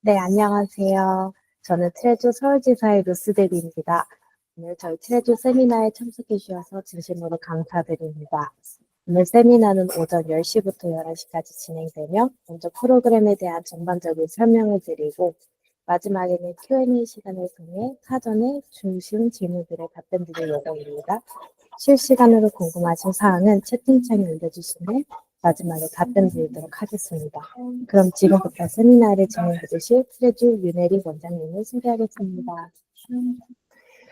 네, 안녕하세요. 저는 트레저 서울지사의 루스데비입니다. 오늘 저희 트레저 세미나에 참석해 주셔서 진심으로 감사드립니다. 오늘 세미나는 오전 10시부터 11시까지 진행되며 먼저 프로그램에 대한 전반적인 설명을 드리고 마지막에는 Q&A 시간을 통해 사전에 주신 질문들의 답변 드릴 예정입니다. 실시간으로 궁금하신 사항은 채팅창에 올려주시면 마지막에 답변 드리도록 하겠습니다. 그럼 지금부터 세미나를 진행해 주실 트레주 윤혜리 원장님을 소개하겠습니다.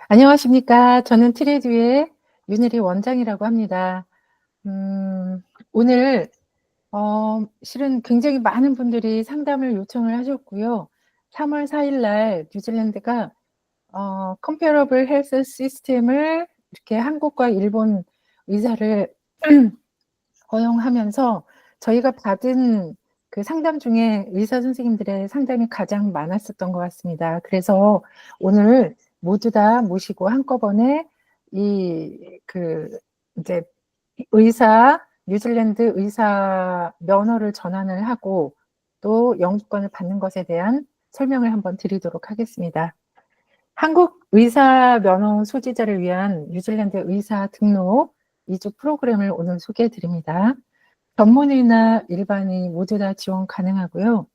안녕하십니까. 저는 트레듀의 윤혜리 원장이라고 합니다. 오늘 실은 굉장히 많은 분들이 상담을 요청을 하셨고요. 3월 4일 날 뉴질랜드가 컴페어러블 헬스 시스템을 이렇게 한국과 일본 의사를 허용하면서 저희가 받은 그 상담 중에 의사 선생님들의 상담이 가장 많았었던 것 같습니다. 그래서 오늘 모두 다 모시고 한꺼번에 이제 뉴질랜드 의사 면허를 전환을 하고 또 영주권을 받는 것에 대한 설명을 한번 드리도록 하겠습니다. 한국 의사 면허 소지자를 위한 뉴질랜드 의사 등록 2주 프로그램을 오늘 소개해 드립니다. 전문의나 일반의 모두 다 지원 가능하고요.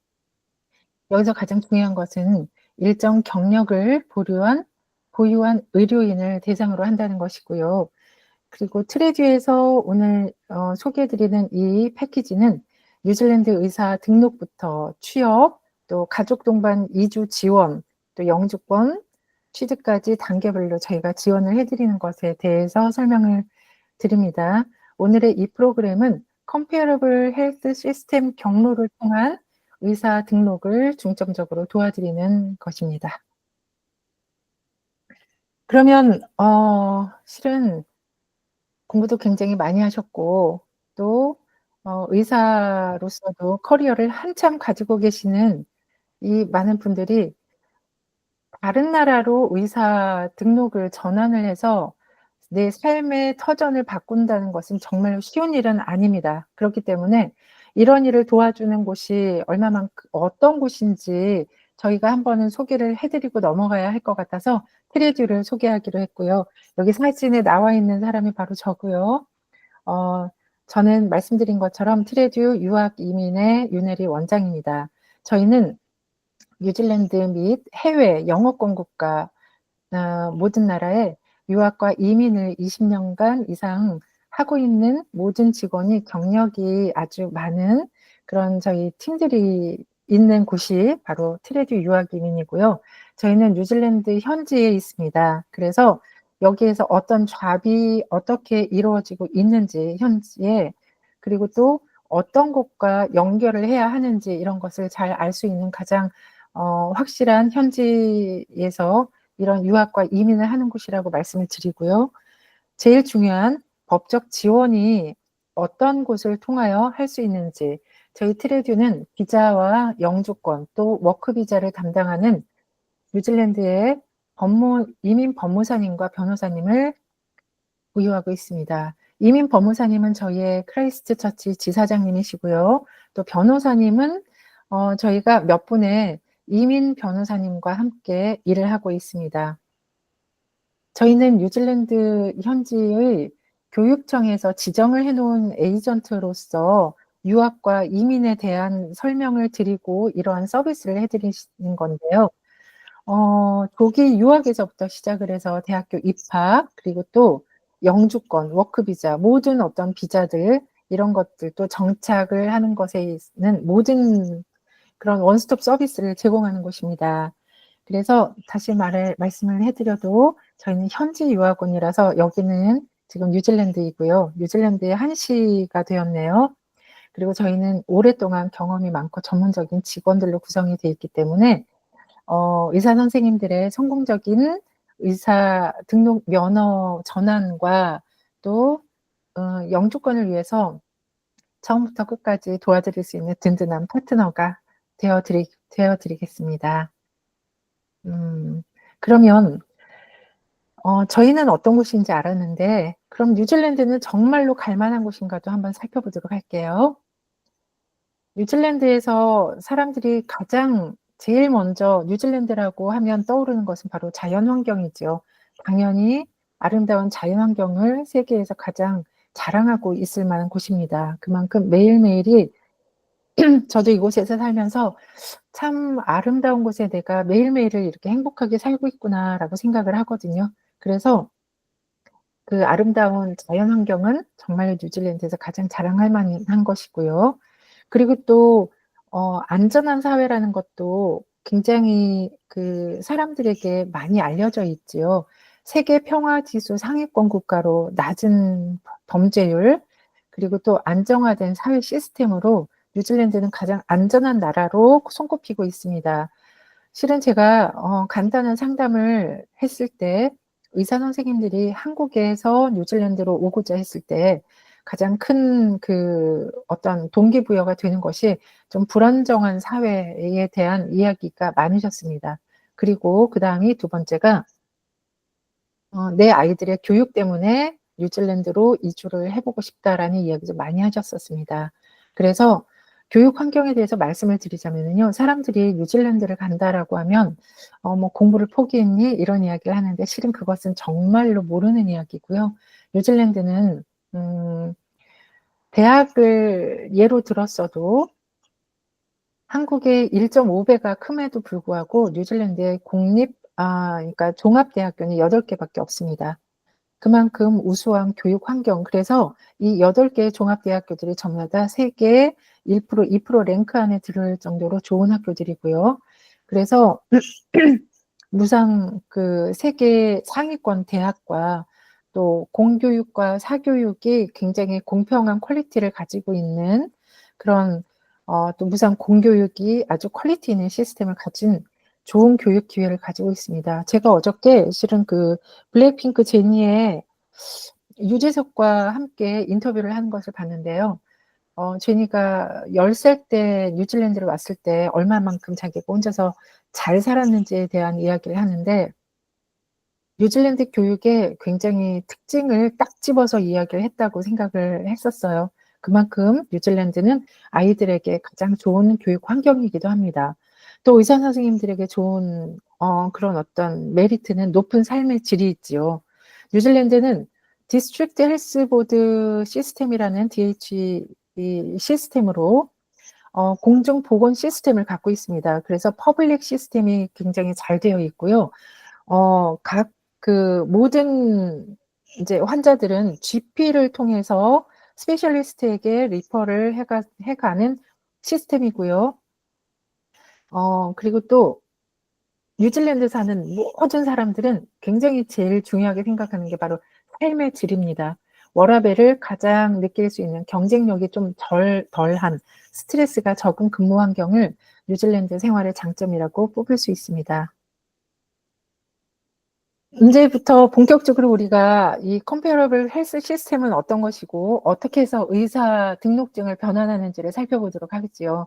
여기서 가장 중요한 것은 일정 경력을 보유한 의료인을 대상으로 한다는 것이고요. 그리고 트레듀에서 오늘 소개해드리는 이 패키지는 뉴질랜드 의사 등록부터 취업, 또 가족 동반 이주 지원, 또 영주권 취득까지 단계별로 저희가 지원을 해드리는 것에 대해서 설명을 드립니다. 오늘의 이 프로그램은 컴페어러블 헬스 시스템 경로를 통한 의사 등록을 중점적으로 도와드리는 것입니다. 그러면 실은 공부도 굉장히 많이 하셨고 또 의사로서도 커리어를 한참 가지고 계시는 이 많은 분들이 다른 나라로 의사 등록을 전환을 해서 내 삶의 터전을 바꾼다는 것은 정말 쉬운 일은 아닙니다. 그렇기 때문에 이런 일을 도와주는 곳이 어떤 곳인지 저희가 한번은 소개를 해드리고 넘어가야 할 것 같아서 트레듀를 소개하기로 했고요. 여기 사진에 나와 있는 사람이 바로 저고요. 저는 말씀드린 것처럼 트레듀 유학 이민의 윤혜리 원장입니다. 저희는 뉴질랜드 및 해외 영어권 국가 모든 나라에 유학과 이민을 20년간 이상 하고 있는 모든 직원이 경력이 아주 많은 그런 저희 팀들이 있는 곳이 바로 트레듀 유학 이민이고요. 저희는 뉴질랜드 현지에 있습니다. 그래서 여기에서 어떤 잡이 어떻게 이루어지고 있는지 현지에, 그리고 또 어떤 곳과 연결을 해야 하는지 이런 것을 잘 알 수 있는 가장 확실한 현지에서 이런 유학과 이민을 하는 곳이라고 말씀을 드리고요. 제일 중요한 법적 지원이 어떤 곳을 통하여 할 수 있는지, 저희 트레듀는 비자와 영주권 또 워크 비자를 담당하는 뉴질랜드의 이민 법무사님과 변호사님을 보유하고 있습니다. 이민 법무사님은 저희의 크라이스트 처치 지사장님이시고요. 또 변호사님은 저희가 몇 분의 이민 변호사님과 함께 일을 하고 있습니다. 저희는 뉴질랜드 현지의 교육청에서 지정을 해놓은 에이전트로서 유학과 이민에 대한 설명을 드리고 이러한 서비스를 해드리는 건데요. 조기 유학에서부터 시작을 해서 대학교 입학, 그리고 또 영주권, 워크비자, 모든 어떤 비자들, 이런 것들도 정착을 하는 것에는 모든 그런 원스톱 서비스를 제공하는 곳입니다. 그래서 다시 말씀을 해드려도 저희는 현지 유학원이라서 여기는 지금 뉴질랜드이고요. 뉴질랜드의 한시가 되었네요. 그리고 저희는 오랫동안 경험이 많고 전문적인 직원들로 구성이 되어 있기 때문에 의사 선생님들의 성공적인 의사 등록 면허 전환과 또 영주권을 위해서 처음부터 끝까지 도와드릴 수 있는 든든한 파트너가 되어드리겠습니다. 그러면 저희는 어떤 곳인지 알았는데 그럼 뉴질랜드는 정말로 갈 만한 곳인가도 한번 살펴보도록 할게요. 뉴질랜드에서 사람들이 가장 제일 먼저 뉴질랜드라고 하면 떠오르는 것은 바로 자연환경이죠. 당연히 아름다운 자연환경을 세계에서 가장 자랑하고 있을 만한 곳입니다. 그만큼 매일매일이 저도 이곳에서 살면서 '참 아름다운 곳에 내가 매일매일을 이렇게 행복하게 살고 있구나.'라고 생각을 하거든요. 그래서 그 아름다운 자연환경은 정말 뉴질랜드에서 가장 자랑할 만한 것이고요. 그리고 또 안전한 사회라는 것도 굉장히 그 사람들에게 많이 알려져 있지요. 세계 평화 지수 상위권 국가로 낮은 범죄율, 그리고 또 안정화된 사회 시스템으로 뉴질랜드는 가장 안전한 나라로 손꼽히고 있습니다. 실은 제가 간단한 상담을 했을 때 의사 선생님들이 한국에서 뉴질랜드로 오고자 했을 때 가장 큰 그 어떤 동기부여가 되는 것이 좀 불안정한 사회에 대한 이야기가 많으셨습니다. 그리고 그다음이 두 번째가 내 아이들의 교육 때문에 뉴질랜드로 이주를 해 보고 싶다라는 이야기 좀 많이 하셨었습니다. 그래서 교육 환경에 대해서 말씀을 드리자면은요. 사람들이 뉴질랜드를 간다라고 하면 뭐 "공부를 포기했니?" 이런 이야기를 하는데 실은 그것은 정말로 모르는 이야기고요. 뉴질랜드는 대학을 예로 들었어도 한국의 1.5배가 큼에도 불구하고 뉴질랜드의 그러니까 종합대학교는 8 개밖에 없습니다. 그만큼 우수한 교육 환경, 그래서 이 8개의 종합대학교들이 전부 다 세계 1% 2% 랭크 안에 들을 정도로 좋은 학교들이고요. 그래서 무상 그 세계 상위권 대학과 또 공교육과 사교육이 굉장히 공평한 퀄리티를 가지고 있는 그런 또 무상 공교육이 아주 퀄리티 있는 시스템을 가진 좋은 교육 기회를 가지고 있습니다. 제가 어저께 실은 그 블랙핑크 제니의 유재석과 함께 인터뷰를 하는 것을 봤는데요. 제니가 10살 때 뉴질랜드를 왔을 때 얼마만큼 자기가 혼자서 잘 살았는지에 대한 이야기를 하는데 뉴질랜드 교육의 굉장히 특징을 딱 집어서 이야기를 했다고 생각을 했었어요. 그만큼 뉴질랜드는 아이들에게 가장 좋은 교육 환경이기도 합니다. 또 의사 선생님들에게 좋은 그런 어떤 메리트는 높은 삶의 질이 있지요. 뉴질랜드는 디스트릭트 헬스 보드 시스템이라는 DH 이 시스템으로 공중 보건 시스템을 갖고 있습니다. 그래서 퍼블릭 시스템이 굉장히 잘 되어 있고요. 각 그 모든 이제 환자들은 GP를 통해서 스페셜리스트에게 리퍼를 해 가는 시스템이고요. 그리고 또 뉴질랜드 사는 모든 사람들은 굉장히 제일 중요하게 생각하는 게 바로 삶의 질입니다. 워라밸을 가장 느낄 수 있는 경쟁력이 좀 덜한 스트레스가 적은 근무 환경을 뉴질랜드 생활의 장점이라고 뽑을 수 있습니다. 인제부터 본격적으로 우리가 이 컴페어러블 헬스 시스템은 어떤 것이고 어떻게 해서 의사 등록증을 변환하는지를 살펴보도록 하겠지요.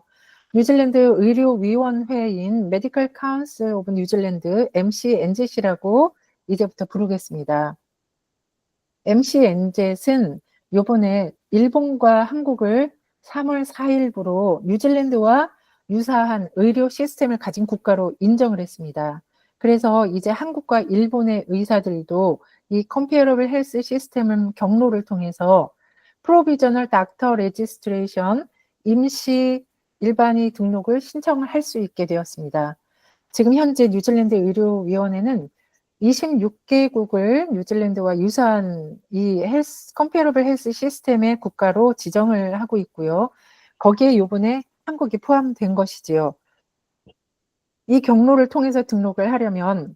뉴질랜드 의료위원회인 메디컬 카운슬 오브 뉴질랜드 MCNZ라고 이제부터 부르겠습니다. MCNZ은 요번에 일본과 한국을 3월 4일부로 뉴질랜드와 유사한 의료 시스템을 가진 국가로 인정을 했습니다. 그래서 이제 한국과 일본의 의사들도 이 컴페어러블 헬스 시스템 경로를 통해서 프로비저널 닥터 레지스트레이션 임시 일반의 등록을 신청을 할 수 있게 되었습니다. 지금 현재 뉴질랜드 의료위원회는 26개국을 뉴질랜드와 유사한 이 컴페어러블 헬스 시스템의 국가로 지정을 하고 있고요. 거기에 요번에 한국이 포함된 것이지요. 이 경로를 통해서 등록을 하려면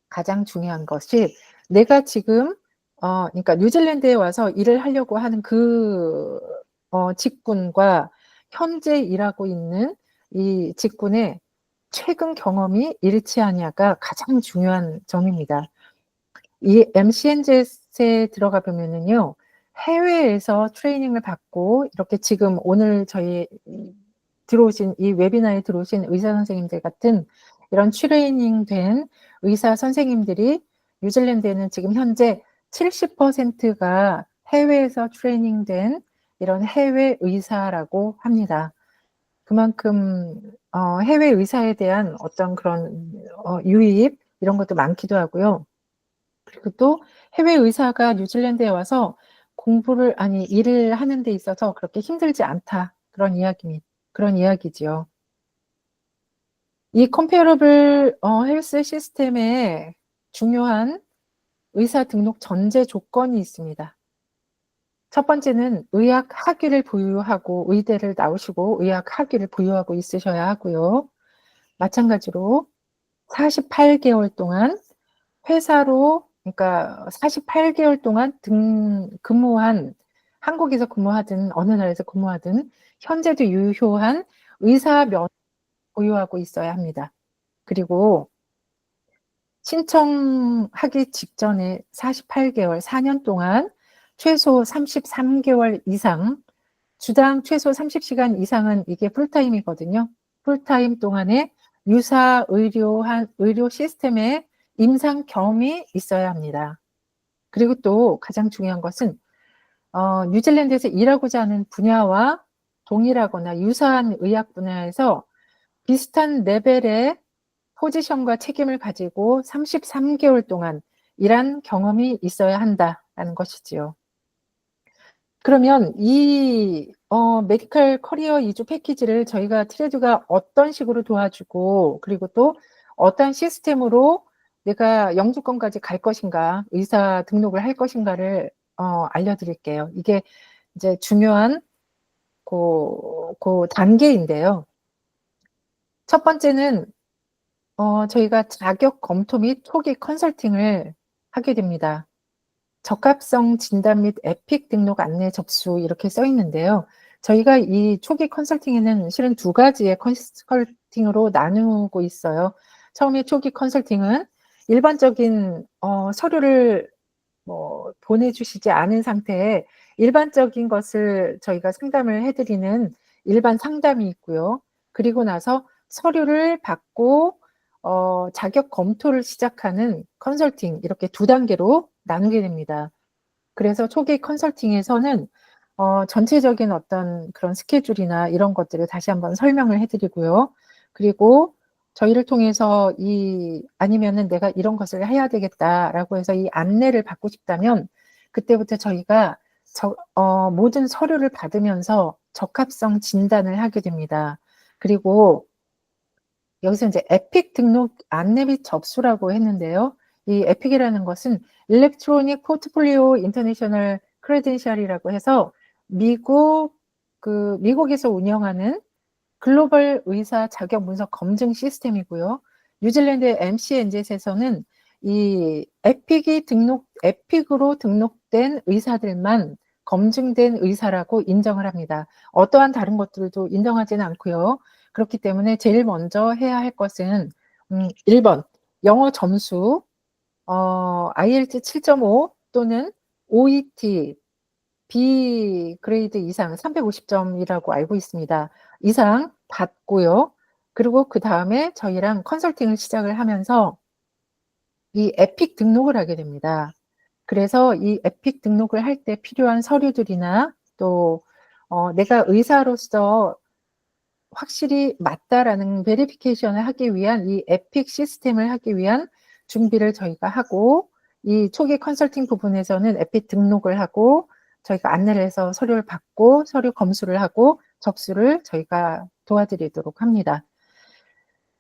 가장 중요한 것이 내가 지금 그러니까 뉴질랜드에 와서 일을 하려고 하는 그 직군과 현재 일하고 있는 이 직군의 최근 경험이 일치하냐가 가장 중요한 점입니다. 이 MCNZ에 들어가 보면은요. 해외에서 트레이닝을 받고 이렇게 지금 오늘 저희 들어오신 이 웨비나에 들어오신 의사 선생님들 같은 이런 트레이닝된 의사 선생님들이 뉴질랜드에는 지금 현재 70%가 해외에서 트레이닝된 이런 해외 의사라고 합니다. 그만큼 해외 의사에 대한 어떤 그런 유입 이런 것도 많기도 하고요. 그리고 또 해외 의사가 뉴질랜드에 와서 일을 하는 데 있어서 그렇게 힘들지 않다. 그런 이야기지요. 이 컴페어러블 헬스 시스템에 중요한 의사 등록 전제 조건이 있습니다. 첫 번째는 의학 학위를 보유하고 의대를 나오시고 의학 학위를 보유하고 있으셔야 하고요. 마찬가지로 48개월 동안 회사로, 그러니까 48개월 동안 근무한, 한국에서 근무하든 어느 나라에서 근무하든 현재도 유효한 의사 면 보유하고 있어야 합니다. 그리고 신청하기 직전에 48개월, 4년 동안 최소 33개월 이상, 주당 최소 30시간 이상은 이게 풀타임이거든요. 풀타임 동안에 유사 의료 시스템에 임상 경험이 있어야 합니다. 그리고 또 가장 중요한 것은 뉴질랜드에서 일하고자 하는 분야와 동일하거나 유사한 의학 분야에서 비슷한 레벨의 포지션과 책임을 가지고 33개월 동안 일한 경험이 있어야 한다라는 것이지요. 그러면 이 메디컬 커리어 이주 패키지를 저희가 트레드가 어떤 식으로 도와주고, 그리고 또 어떤 시스템으로 내가 영주권까지 갈 것인가, 의사 등록을 할 것인가를 알려드릴게요. 이게 이제 중요한 그 단계인데요. 첫 번째는 저희가 자격 검토 및 초기 컨설팅을 하게 됩니다. 적합성 진단 및 에픽 등록 안내 접수 이렇게 써 있는데요. 저희가 이 초기 컨설팅에는 실은 두 가지의 컨설팅으로 나누고 있어요. 처음에 초기 컨설팅은 일반적인 서류를 보내주시지 않은 상태에 일반적인 것을 저희가 상담을 해드리는 일반 상담이 있고요. 그리고 나서 서류를 받고 자격 검토를 시작하는 컨설팅, 이렇게 두 단계로 나누게 됩니다. 그래서 초기 컨설팅에서는 전체적인 어떤 그런 스케줄이나 이런 것들을 다시 한번 설명을 해드리고요. 그리고 저희를 통해서 아니면은 내가 이런 것을 해야 되겠다라고 해서 이 안내를 받고 싶다면 그때부터 저희가 모든 서류를 받으면서 적합성 진단을 하게 됩니다. 그리고 여기서 이제 에픽 등록 안내 및 접수라고 했는데요. 이 에픽이라는 것은 일렉트로닉 포트폴리오 인터내셔널 크레덴셜이라고 해서 미국에서 운영하는 글로벌 의사 자격 문서 검증 시스템이고요. 뉴질랜드 MCNZ에서는 이 에픽으로 등록된 의사들만 검증된 의사라고 인정을 합니다. 어떠한 다른 것들도 인정하지는 않고요. 그렇기 때문에 제일 먼저 해야 할 것은 1번 영어 점수 IELTS 7.5 또는 OET B 그레이드 이상 350점이라고 알고 있습니다. 이상 받고요. 그리고 그 다음에 저희랑 컨설팅을 시작을 하면서 이 에픽 등록을 하게 됩니다. 그래서 이 에픽 등록을 할 때 필요한 서류들이나 또 내가 의사로서 확실히 맞다라는 베리피케이션을 하기 위한 이 에픽 시스템을 하기 위한 준비를 저희가 하고, 이 초기 컨설팅 부분에서는 에픽 등록을 하고 저희가 안내를 해서 서류를 받고 서류 검수를 하고 접수를 저희가 도와드리도록 합니다.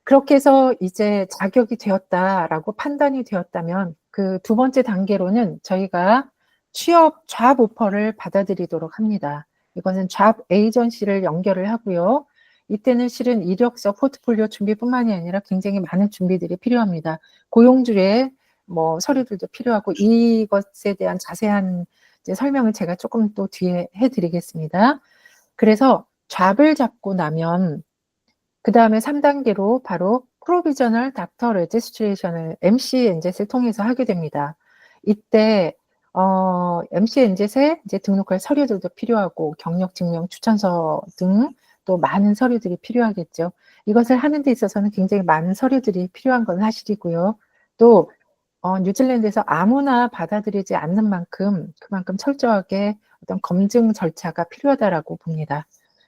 그렇게 해서 이제 자격이 되었다라고 판단이 되었다면 그 두 번째 단계로는 저희가 취업 잡 오퍼를 받아들이도록 합니다. 이거는 잡 에이전시를 연결을 하고요. 이때는 실은 이력서 포트폴리오 준비뿐만이 아니라 굉장히 많은 준비들이 필요합니다. 고용주의 서류들도 필요하고 이것에 대한 자세한 이제 설명을 제가 조금 또 뒤에 해드리겠습니다. 그래서 잡을 잡고 나면 그 다음에 3단계로 바로 프로비저널 닥터 레지스트레이션을 MCNZ를 통해서 하게 됩니다. 이때 MCNZ에 이제 등록할 서류들도 필요하고 경력 증명 추천서 등 또 많은 서류들이 필요하겠죠. 이것을 하는 데 있어서는 굉장히 많은 서류들이 필요한 건 사실이고요. 또 뉴질랜드에서 아무나 받아들이지 않는 만큼 그만큼 철저하게 어떤 검증 절차가 필요하다라고 봅니다.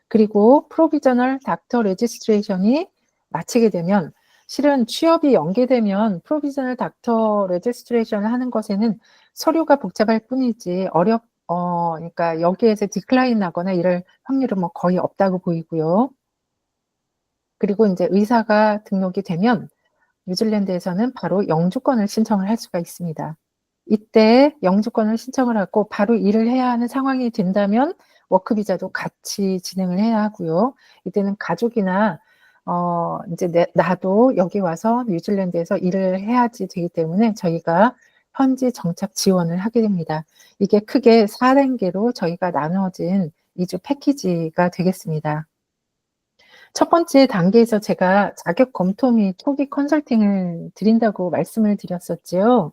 그리고 프로비저널 닥터 레지스트레이션이 마치게 되면 실은 취업이 연계되면 프로비저널 닥터 레지스트레이션을 하는 것에는 서류가 복잡할 뿐이지 그러니까 여기에서 디클라인 나거나 이럴 확률은 뭐 거의 없다고 보이고요. 그리고 이제 의사가 등록이 되면 뉴질랜드에서는 바로 영주권을 신청을 할 수가 있습니다. 이때 영주권을 신청을 하고 바로 일을 해야 하는 상황이 된다면 워크 비자도 같이 진행을 해야 하고요. 이때는 가족이나 이제 나도 여기 와서 뉴질랜드에서 일을 해야지 되기 때문에 저희가 현지 정착 지원을 하게 됩니다. 이게 크게 4단계로 저희가 나누어진 이주 패키지가 되겠습니다. 첫 번째 단계에서 제가 자격 검토 및 초기 컨설팅을 드린다고 말씀을 드렸었지요.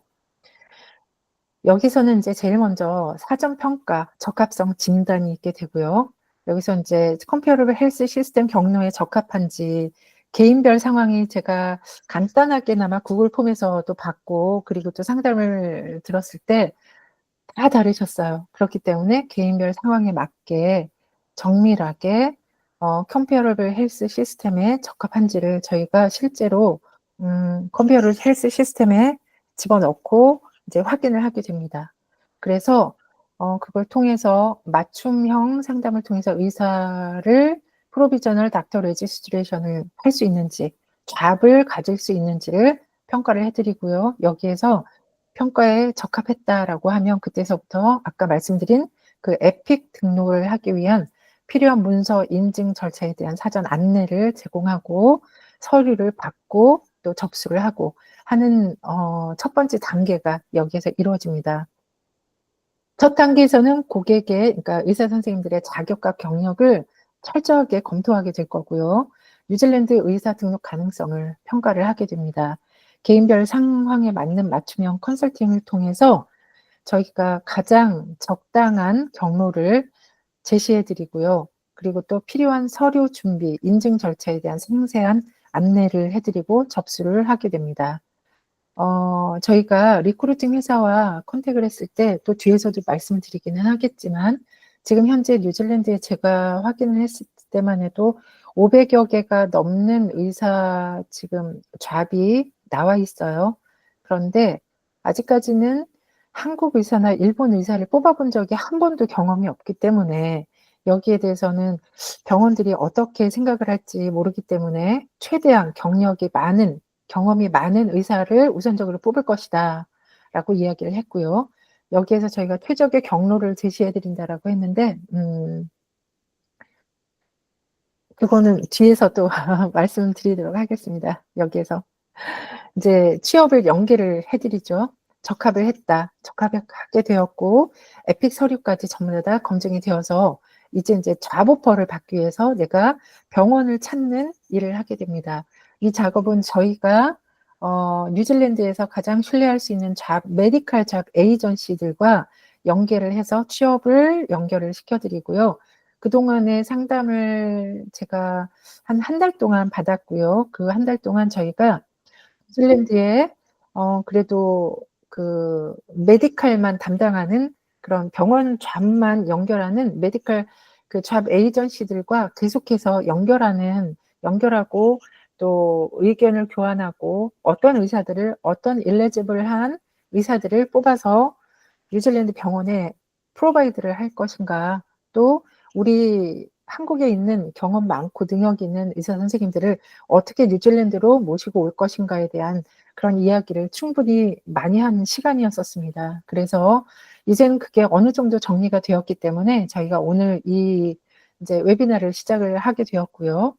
여기서는 이제 제일 먼저 사전 평가, 적합성 진단이 있게 되고요. 여기서 이제 컴페어러블 헬스 시스템 경로에 적합한지 개인별 상황이 제가 간단하게나마 구글 폼에서도 봤고, 그리고 또 상담을 들었을 때 다 다르셨어요. 그렇기 때문에 개인별 상황에 맞게 정밀하게 컴페어러블 헬스 시스템에 적합한지를 저희가 실제로 컴페어러블 헬스 시스템에 집어넣고 이제 확인을 하게 됩니다. 그래서 그걸 통해서 맞춤형 상담을 통해서 의사를 프로비저널 닥터 레지스트레이션을 할 수 있는지, 잡을 가질 수 있는지를 평가를 해드리고요. 여기에서 평가에 적합했다라고 하면 그때서부터 아까 말씀드린 그 에픽 등록을 하기 위한 필요한 문서 인증 절차에 대한 사전 안내를 제공하고 서류를 받고 또 접수를 하고 하는 첫 번째 단계가 여기에서 이루어집니다. 첫 단계에서는 고객의, 그러니까 의사 선생님들의 자격과 경력을 철저하게 검토하게 될 거고요. 뉴질랜드 의사 등록 가능성을 평가를 하게 됩니다. 개인별 상황에 맞는 맞춤형 컨설팅을 통해서 저희가 가장 적당한 경로를 제시해 드리고요. 그리고 또 필요한 서류 준비, 인증 절차에 대한 상세한 안내를 해드리고 접수를 하게 됩니다. 저희가 리크루팅 회사와 컨택을 했을 때 또 뒤에서도 말씀드리기는 하겠지만 지금 현재 뉴질랜드에 제가 확인을 했을 때만 해도 500여 개가 넘는 의사 지금 잡이 나와 있어요. 그런데 아직까지는 한국 의사나 일본 의사를 뽑아본 적이 한 번도 경험이 없기 때문에 여기에 대해서는 병원들이 어떻게 생각을 할지 모르기 때문에 최대한 경험이 많은 의사를 우선적으로 뽑을 것이다 라고 이야기를 했고요. 여기에서 저희가 최적의 경로를 제시해 드린다라고 했는데 그거는 뒤에서 또 말씀드리도록 하겠습니다. 여기에서 이제 취업을 연계를 해드리죠. 적합을 했다. 적합하게 되었고 에픽 서류까지 전부 다 검증이 되어서 이제 잡오퍼를 받기 위해서 내가 병원을 찾는 일을 하게 됩니다. 이 작업은 저희가 뉴질랜드에서 가장 신뢰할 수 있는 메디컬 잡 에이전시들과 연계를 해서 취업을 연결을 시켜드리고요. 그동안의 상담을 제가 한 달 동안 받았고요. 그 한 달 동안 저희가 뉴질랜드에 그래도 그 메디컬만 담당하는 그런 병원 잡만 연결하는 메디컬 그 잡 에이전시들과 계속해서 연결하고 또 의견을 교환하고 어떤 일리지블한 의사들을 뽑아서 뉴질랜드 병원에 프로바이드를 할 것인가, 또 우리 한국에 있는 경험 많고 능력 있는 의사 선생님들을 어떻게 뉴질랜드로 모시고 올 것인가에 대한 그런 이야기를 충분히 많이 한 시간이었었습니다. 그래서 이제는 그게 어느 정도 정리가 되었기 때문에 저희가 오늘 이제 웨비나를 시작을 하게 되었고요.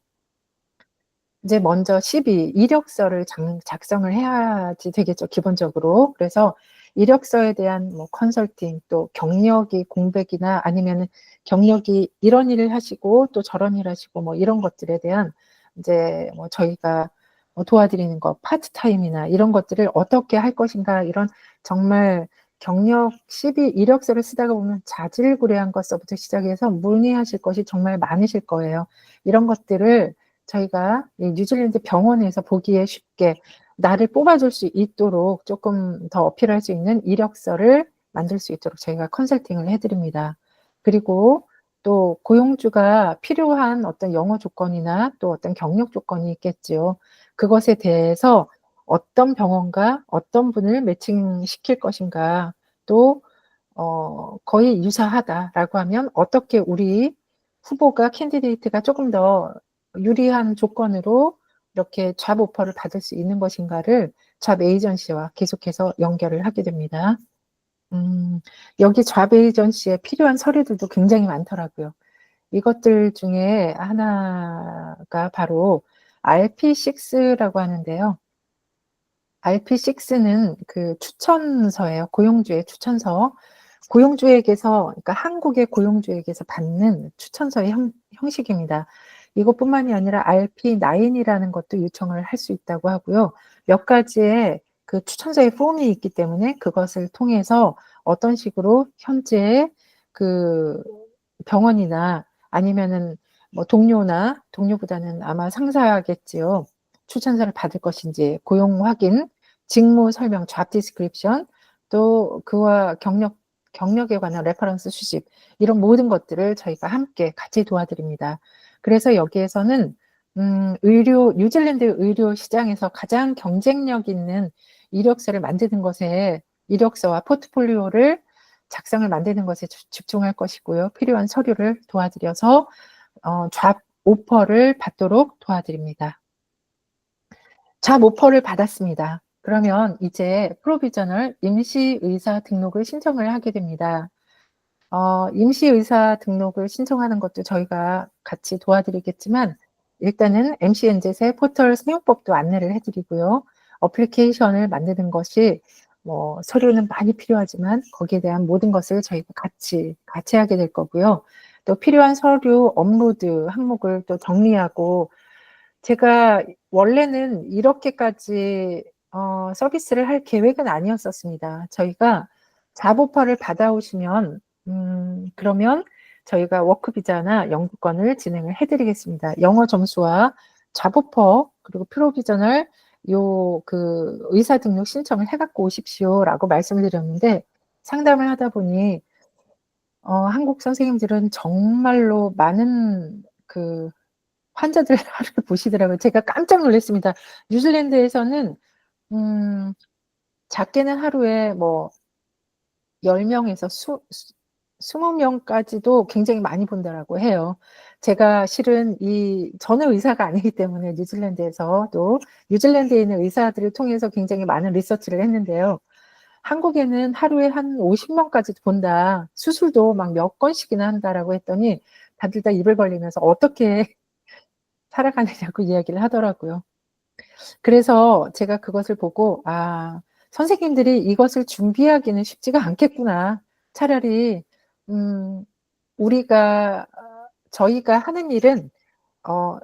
이제 먼저 이력서를 작성을 해야지 되겠죠, 기본적으로. 그래서 이력서에 대한 뭐 컨설팅, 또 경력이 공백이나 아니면은 경력이 이런 일을 하시고 또 저런 일 하시고 뭐 이런 것들에 대한 이제 뭐 저희가 뭐 도와드리는 거, 파트타임이나 이런 것들을 어떻게 할 것인가, 이런 정말 경력 이력서를 쓰다가 보면 자질구레한 것서부터 시작해서 문의하실 것이 정말 많으실 거예요. 이런 것들을 저희가 뉴질랜드 병원에서 보기에 쉽게 나를 뽑아줄 수 있도록 조금 더 어필할 수 있는 이력서를 만들 수 있도록 저희가 컨설팅을 해드립니다. 그리고 또 고용주가 필요한 어떤 영어 조건이나 또 어떤 경력 조건이 있겠지요. 그것에 대해서 어떤 병원과 어떤 분을 매칭시킬 것인가, 또 거의 유사하다라고 하면 어떻게 우리 후보가 캔디데이트가 조금 더 유리한 조건으로 이렇게 잡 오퍼를 받을 수 있는 것인가를 잡 에이전시와 계속해서 연결을 하게 됩니다. 여기 잡 에이전시에 필요한 서류들도 굉장히 많더라고요. 이것들 중에 하나가 바로 RP6라고 하는데요. RP6는 그 추천서예요. 고용주의 추천서. 고용주에게서, 그러니까 한국의 고용주에게서 받는 추천서의 형식입니다. 이것뿐만이 아니라 RP9이라는 것도 요청을 할 수 있다고 하고요. 몇 가지의 그 추천서의 폼이 있기 때문에 그것을 통해서 어떤 식으로 현재 그 병원이나 아니면은 뭐 동료보다는 아마 상사겠지요. 추천서를 받을 것인지, 고용 확인, 직무 설명, 잡 디스크립션, 또 그와 경력에 관한 레퍼런스 수집, 이런 모든 것들을 저희가 함께 같이 도와드립니다. 그래서 여기에서는 뉴질랜드 의료 시장에서 가장 경쟁력 있는 이력서를 만드는 것에, 이력서와 포트폴리오를 작성을 만드는 것에 집중할 것이고요. 필요한 서류를 도와드려서 잡 오퍼를 받도록 도와드립니다. 잡 오퍼를 받았습니다. 그러면 이제 프로비저널 임시의사 등록을 신청을 하게 됩니다. 임시의사 등록을 신청하는 것도 저희가 같이 도와드리겠지만, 일단은 MCNZ의 포털 사용법도 안내를 해드리고요. 어플리케이션을 만드는 것이 뭐 서류는 많이 필요하지만 거기에 대한 모든 것을 저희가 같이 하게 될 거고요. 또 필요한 서류 업로드 항목을 또 정리하고, 제가 원래는 이렇게까지 서비스를 할 계획은 아니었었습니다. 저희가 잡 오퍼를 받아오시면 그러면 저희가 워크 비자나 영주권을 진행을 해드리겠습니다. 영어 점수와 잡 오퍼 그리고 프로비저널 그 의사 등록 신청을 해갖고 오십시오라고 말씀을 드렸는데, 상담을 하다 보니 한국 선생님들은 정말로 많은 그 환자들 하루를 보시더라고요. 제가 깜짝 놀랐습니다. 뉴질랜드에서는 작게는 하루에 뭐 10명에서 20명까지도 굉장히 많이 본다라고 해요. 제가 실은 저는 의사가 아니기 때문에 뉴질랜드에서도 뉴질랜드에 있는 의사들을 통해서 굉장히 많은 리서치를 했는데요. 한국에는 하루에 한 50명까지 본다. 수술도 막 몇 건씩이나 한다라고 했더니 다들 다 입을 벌리면서 어떻게 살아가느냐고 이야기를 하더라고요. 그래서 제가 그것을 보고, 선생님들이 이것을 준비하기는 쉽지가 않겠구나. 차라리, 저희가 하는 일은, 그러니까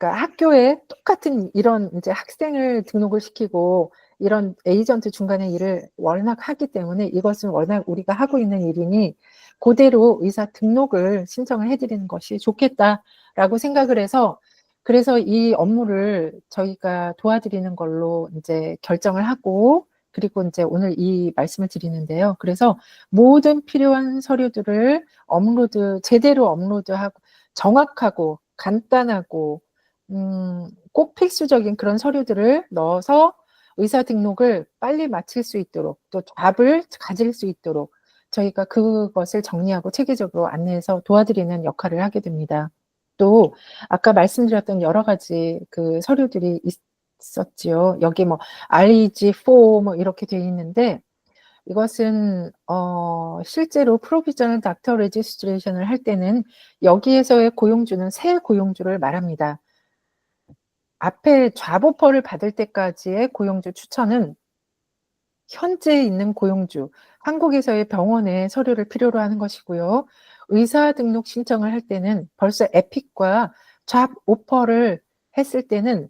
학교에 똑같은 이런 이제 학생을 등록을 시키고, 이런 에이전트 중간에 일을 워낙 하기 때문에 이것은 워낙 우리가 하고 있는 일이니, 그대로 의사 등록을 신청을 해드리는 것이 좋겠다라고 생각을 해서, 그래서 이 업무를 저희가 도와드리는 걸로 이제 결정을 하고, 그리고 이제 오늘 이 말씀을 드리는데요. 그래서 모든 필요한 서류들을 제대로 업로드하고, 정확하고, 간단하고, 꼭 필수적인 그런 서류들을 넣어서 의사 등록을 빨리 마칠 수 있도록, 또 잡을 가질 수 있도록 저희가 그것을 정리하고 체계적으로 안내해서 도와드리는 역할을 하게 됩니다. 또 아까 말씀드렸던 여러 가지 그 서류들이 있었지요. 여기 뭐 REG4 뭐 이렇게 되어 있는데, 이것은 실제로 프로비저널 닥터 레지스트레이션을 할 때는 여기에서의 고용주는 새 고용주를 말합니다. 앞에 잡 오퍼를 받을 때까지의 고용주 추천은 현재 있는 고용주, 한국에서의 병원의 서류를 필요로 하는 것이고요. 의사 등록 신청을 할 때는 벌써 에픽과 잡 오퍼를 했을 때는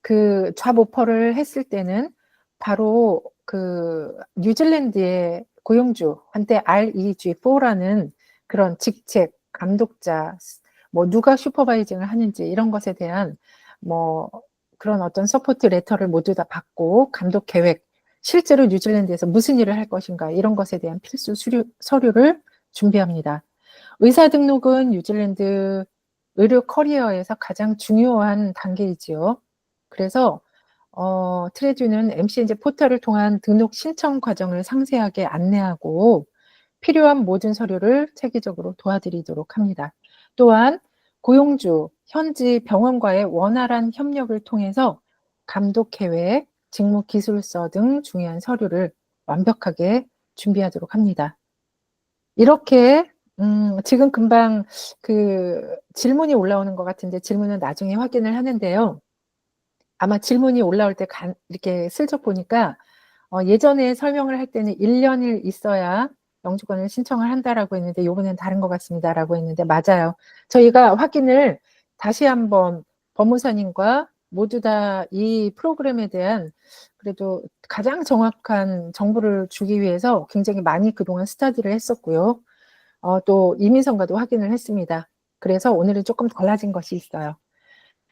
그 잡 오퍼를 했을 때는 바로 그 뉴질랜드의 고용주한테 REG4라는 그런 직책, 감독자, 뭐 누가 슈퍼바이징을 하는지 이런 것에 대한 뭐 그런 어떤 서포트 레터를 모두 다 받고, 감독 계획, 실제로 뉴질랜드에서 무슨 일을 할 것인가 이런 것에 대한 필수 서류를 준비합니다. 의사 등록은 뉴질랜드 의료 커리어에서 가장 중요한 단계이지요. 그래서 트레듀는 MCNJ 포털을 통한 등록 신청 과정을 상세하게 안내하고 필요한 모든 서류를 체계적으로 도와드리도록 합니다. 또한 고용주, 현지 병원과의 원활한 협력을 통해서 감독 계획, 직무 기술서 등 중요한 서류를 완벽하게 준비하도록 합니다. 이렇게 지금 금방 그 질문이 올라오는 것 같은데 질문은 나중에 확인을 하는데요. 아마 질문이 올라올 때 이렇게 슬쩍 보니까 예전에 설명을 할 때는 1년을 있어야 영주권을 신청을 한다라고 했는데 요번엔 다른 것 같습니다라고 했는데 맞아요. 저희가 확인을 다시 한번 법무사님과 모두 다 이 프로그램에 대한 그래도 가장 정확한 정보를 주기 위해서 굉장히 많이 그동안 스터디를 했었고요. 또 이민성과도 확인을 했습니다. 그래서 오늘은 조금 달라진 것이 있어요.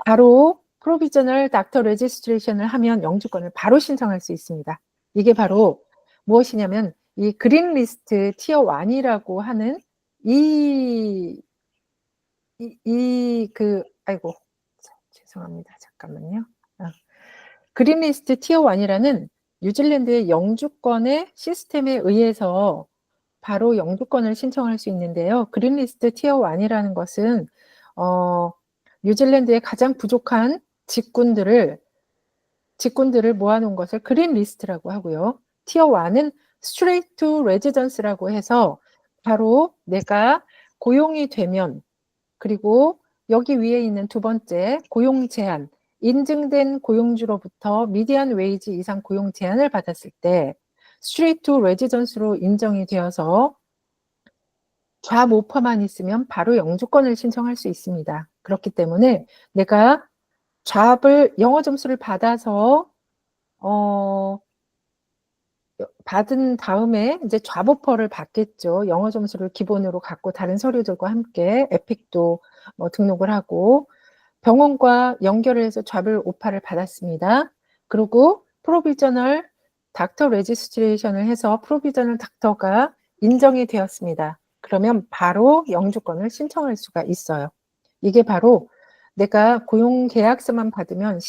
바로 프로비저널 닥터 레지스트레이션을 하면 영주권을 바로 신청할 수 있습니다. 이게 바로 무엇이냐면 이 그린 리스트 티어 1이라고 하는 아이고 죄송합니다. 잠깐만요. 그린 리스트 티어 1이라는 뉴질랜드의 영주권의 시스템에 의해서 바로 영주권을 신청할 수 있는데요. 그린 리스트 티어 1이라는 것은 뉴질랜드의 가장 부족한 직군들을 모아놓은 것을 그린 리스트라고 하고요. 티어 1은 스트레이트 투 레지던스라고 해서 바로 내가 고용이 되면, 그리고 여기 위에 있는 두 번째 고용 제한, 인증된 고용주로부터 미디안 웨이지 이상 고용 제한을 받았을 때 스트레이트 투 레지던스로 인정이 되어서 잡 오퍼만 있으면 바로 영주권을 신청할 수 있습니다. 그렇기 때문에 내가 잡을 영어 점수를 받아서 받은 다음에 이제 잡 오퍼를 받겠죠. 영어 점수를 기본으로 갖고 다른 서류들과 함께 에픽도 등록을 하고 병원과 연결을 해서 잡을 오퍼를 받았습니다. 그리고 프로비저널 닥터 레지스트레이션을 해서 프로비저널 닥터가 인정이 되었습니다. 그러면 바로 영주권을 신청할 수가 있어요. 이게 바로 내가 고용 계약서만 받으면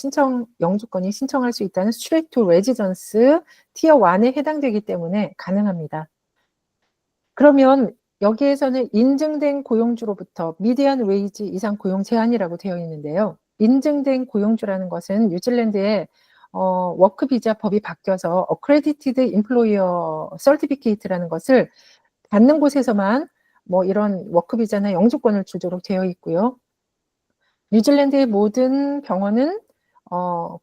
영주권이 신청할 수 있다는 스트레이트 투 레지던스 티어 1에 해당되기 때문에 가능합니다. 그러면 여기에서는 인증된 고용주로부터 미디안 웨이지 이상 고용 제한이라고 되어 있는데요. 인증된 고용주라는 것은 뉴질랜드의 워크 비자 법이 바뀌어서 Accredited Employer Certificate라는 것을 받는 곳에서만 이런 워크 비자나 영주권을 주도록 되어 있고요. 뉴질랜드의 모든 병원은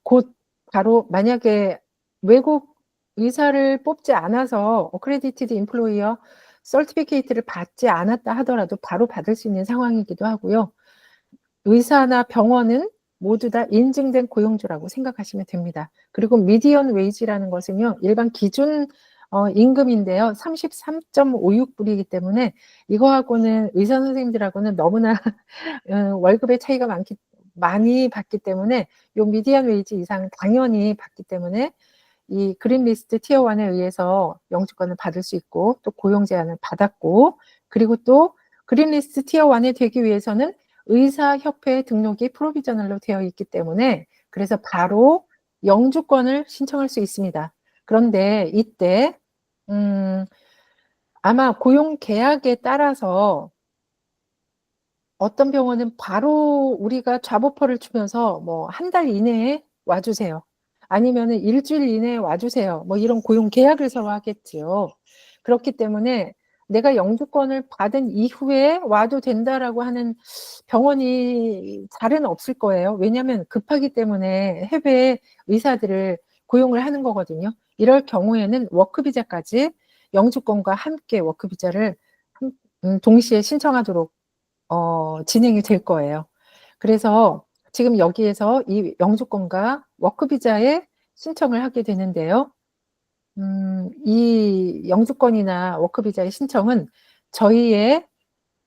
곧 바로 만약에 외국 의사를 뽑지 않아서 Accredited Employer Certificate를 받지 않았다 하더라도 바로 받을 수 있는 상황이기도 하고요. 의사나 병원은 모두 다 인증된 고용주라고 생각하시면 됩니다. 그리고 미디언 웨이지라는 것은요, 일반 기준 임금인데요. 33.56불이기 때문에 이거하고는 의사 선생님들하고는 너무나 월급의 차이가 많이 받기 때문에 요 미디안 웨이지 이상 당연히 받기 때문에 이 그린 리스트 티어 1에 의해서 영주권을 받을 수 있고 또 고용 제한을 받았고 그리고 또 그린 리스트 티어 1에 되기 위해서는 의사협회 등록이 프로비저널로 되어 있기 때문에 그래서 바로 영주권을 신청할 수 있습니다. 그런데 이때 아마 고용 계약에 따라서 어떤 병원은 바로 우리가 잡오퍼를 주면서 한 달 이내에 와주세요. 아니면은 일주일 이내에 와주세요. 이런 고용 계약을 서로 하겠지요. 그렇기 때문에 내가 영주권을 받은 이후에 와도 된다라고 하는 병원이 잘은 없을 거예요. 왜냐하면 급하기 때문에 해외 의사들을 고용을 하는 거거든요. 이럴 경우에는 워크비자까지 영주권과 함께 워크비자를 동시에 신청하도록 진행이 될 거예요. 그래서 지금 여기에서 이 영주권과 워크비자에 신청을 하게 되는데요. 이 영주권이나 워크비자의 신청은 저희의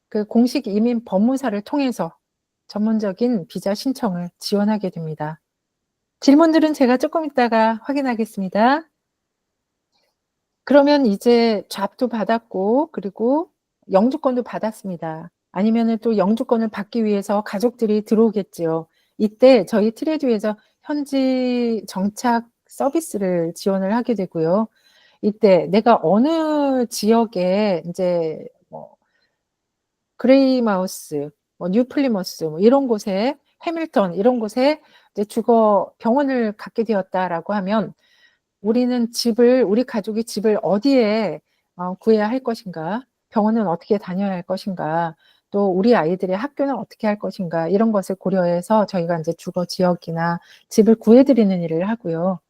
그 공식 이민 법무사를 통해서 전문적인 비자 신청을 지원하게 됩니다. 질문들은 제가 조금 있다가 확인하겠습니다. 그러면 이제 잡도 받았고, 그리고 영주권도 받았습니다. 아니면은 또 영주권을 받기 위해서 가족들이 들어오겠지요. 이때 저희 트레듀에서 현지 정착 서비스를 지원을 하게 되고요. 이때 내가 어느 지역에 이제 뭐 그레이마우스, 뭐 뉴플리머스 뭐 이런 곳에 해밀턴 이런 곳에 이제 주거 병원을 갖게 되었다라고 하면 우리는 우리 가족이 집을 어디에 구해야 할 것인가, 병원은 어떻게 다녀야 할 것인가, 또 우리 아이들의 학교는 어떻게 할 것인가, 이런 것을 고려해서 저희가 이제 주거 지역이나 집을 구해드리는 일을 하고요.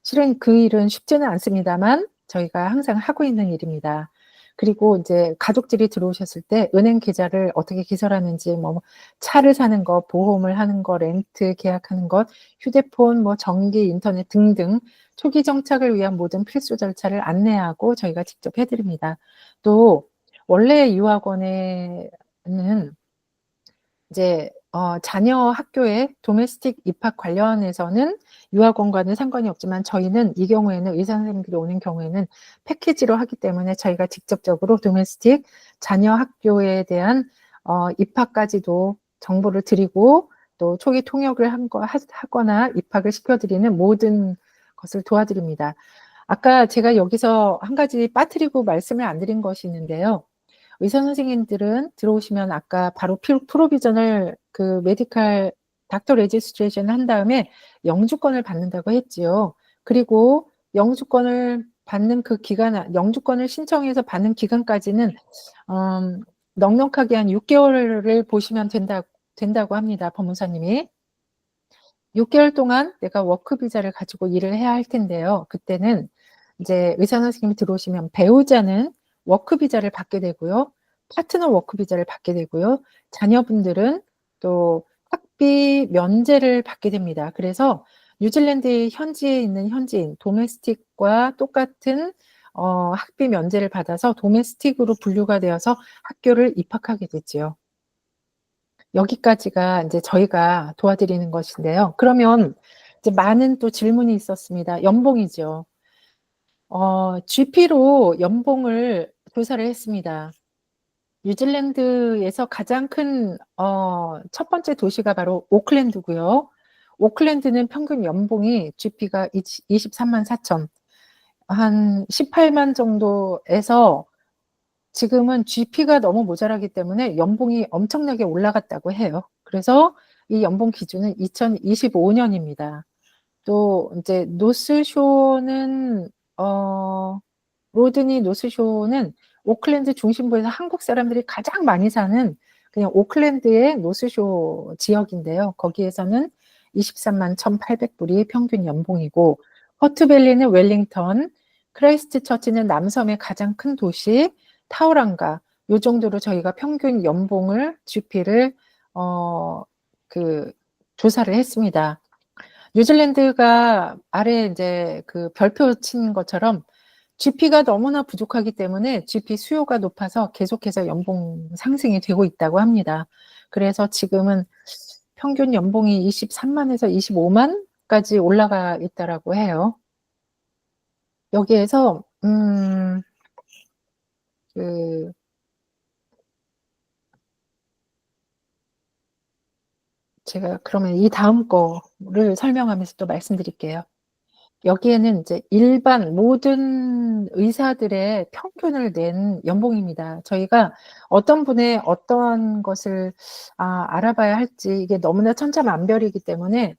실은 그 일은 쉽지는 않습니다만 저희가 항상 하고 있는 일입니다. 그리고 이제 가족들이 들어오셨을 때 은행 계좌를 어떻게 개설하는지, 뭐 차를 사는 것, 보험을 하는 것, 렌트 계약하는 것, 휴대폰, 뭐 전기, 인터넷 등등 초기 정착을 위한 모든 필수 절차를 안내하고 저희가 직접 해드립니다. 또 원래 유학원에는 이제 자녀 학교에 도메스틱 입학 관련해서는 유학원과는 상관이 없지만 저희는 이 경우에는 의사 선생님들이 오는 경우에는 패키지로 하기 때문에 저희가 직접적으로 도메스틱 자녀 학교에 대한 입학까지도 정보를 드리고 또 초기 통역을 하거나 입학을 시켜드리는 모든 것을 도와드립니다. 아까 제가 여기서 한 가지 빠뜨리고 말씀을 안 드린 것이 있는데요. 의사 선생님들은 들어오시면 아까 바로 프로비저널 그 메디칼 닥터 레지스트레이션 한 다음에 영주권을 받는다고 했지요. 그리고 영주권을 받는 그 기간, 영주권을 신청해서 받는 기간까지는 넉넉하게 한 6개월을 보시면 된다고 합니다. 법무사님이. 6개월 동안 내가 워크 비자를 가지고 일을 해야 할 텐데요. 그때는 이제 의사 선생님이 들어오시면 배우자는 워크 비자를 받게 되고요. 파트너 워크 비자를 받게 되고요. 자녀분들은 또 학비 면제를 받게 됩니다. 그래서 뉴질랜드 현지에 있는 현지인, 도메스틱과 똑같은 학비 면제를 받아서 도메스틱으로 분류가 되어서 학교를 입학하게 되지요. 여기까지가 이제 저희가 도와드리는 것인데요. 그러면 이제 많은 또 질문이 있었습니다. 연봉이죠. GP로 연봉을 조사를 했습니다. 뉴질랜드에서 가장 큰, 첫 번째 도시가 바로 오클랜드고요. 오클랜드는 평균 연봉이 GP가 23만 4천, 한 18만 정도에서 지금은 GP가 너무 모자라기 때문에 연봉이 엄청나게 올라갔다고 해요. 그래서 이 연봉 기준은 2025년입니다. 또 이제 노스쇼는 로드니 노스쇼는 오클랜드 중심부에서 한국 사람들이 가장 많이 사는 그냥 오클랜드의 노스쇼 지역인데요. 거기에서는 23만 1,800불이 평균 연봉이고, 허트밸리는 웰링턴, 크라이스트 처치는 남섬의 가장 큰 도시, 타우랑가, 요 정도로 저희가 평균 연봉을 GP를 조사를 했습니다. 뉴질랜드가 아래 이제 그 별표 친 것처럼 GP가 너무나 부족하기 때문에 GP 수요가 높아서 계속해서 연봉 상승이 되고 있다고 합니다. 그래서 지금은 평균 연봉이 23만에서 25만까지 올라가 있다라고 해요. 여기에서 제가 그러면 이 다음 거를 설명하면서 또 말씀드릴게요. 여기에는 이제 일반 모든 의사들의 평균을 낸 연봉입니다. 저희가 어떤 분의 어떤 것을 알아봐야 할지 이게 너무나 천차만별이기 때문에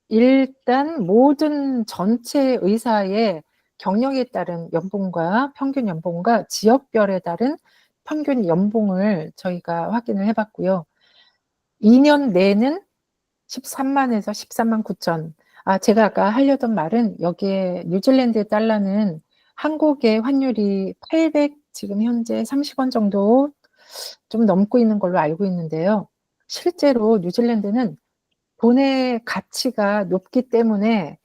일단 모든 전체 의사의 경력에 따른 연봉과 평균 연봉과 지역별에 따른 평균 연봉을 저희가 확인을 해봤고요. 2년 내는 13만에서 13만 9천. 제가 아까 하려던 말은 여기에 뉴질랜드 달러는 한국의 환율이 800, 지금 현재 30원 정도 좀 넘고 있는 걸로 알고 있는데요. 실제로 뉴질랜드는 돈의 가치가 높기 때문에,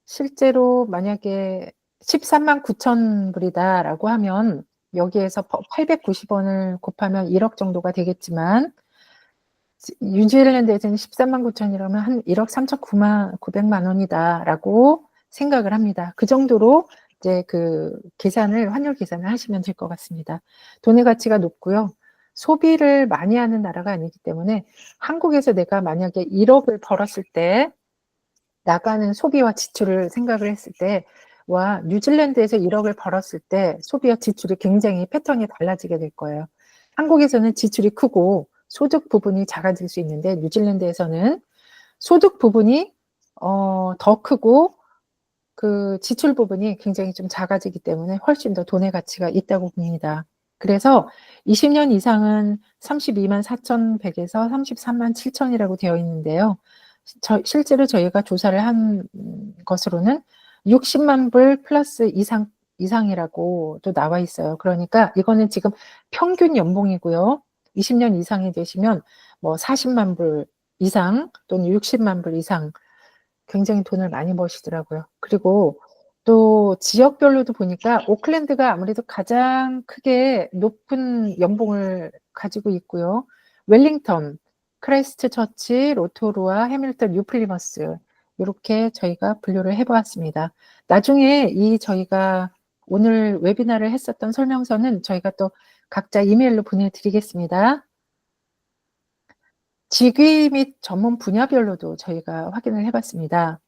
실제로 만약에 13만 9천 불이다라고 하면 여기에서 890원을 곱하면 1억 정도가 되겠지만, 뉴질랜드에서는 13만 9천이라면 한 1억 3천 9백만 원이다라고 생각을 합니다. 그 정도로 이제 그 계산을 환율 계산을 하시면 될 것 같습니다. 돈의 가치가 높고요. 소비를 많이 하는 나라가 아니기 때문에 한국에서 내가 만약에 1억을 벌었을 때 나가는 소비와 지출을 생각을 했을 때와 뉴질랜드에서 1억을 벌었을 때 소비와 지출이 굉장히 패턴이 달라지게 될 거예요. 한국에서는 지출이 크고 소득 부분이 작아질 수 있는데 뉴질랜드에서는 소득 부분이 더 크고 그 지출 부분이 굉장히 좀 작아지기 때문에 훨씬 더 돈의 가치가 있다고 봅니다. 그래서 20년 이상은 32만 4,100에서 33만 7천이라고 되어 있는데요. 실제로 저희가 조사를 한 것으로는 60만 불 플러스 이상이라고 또 나와 있어요. 그러니까 이거는 지금 평균 연봉이고요. 20년 이상이 되시면 뭐 40만 불 이상 또는 60만 불 이상 굉장히 돈을 많이 버시더라고요. 그리고 또 지역별로도 보니까 오클랜드가 아무래도 가장 크게 높은 연봉을 가지고 있고요. 웰링턴, 크라이스트 처치, 로토루아, 해밀턴, 뉴플리머스 이렇게 저희가 분류를 해보았습니다. 나중에 이 저희가 오늘 웨비나를 했었던 설명서는 저희가 또 각자 이메일로 보내드리겠습니다. 직위 및 전문 분야별로도 저희가 확인을 해봤습니다.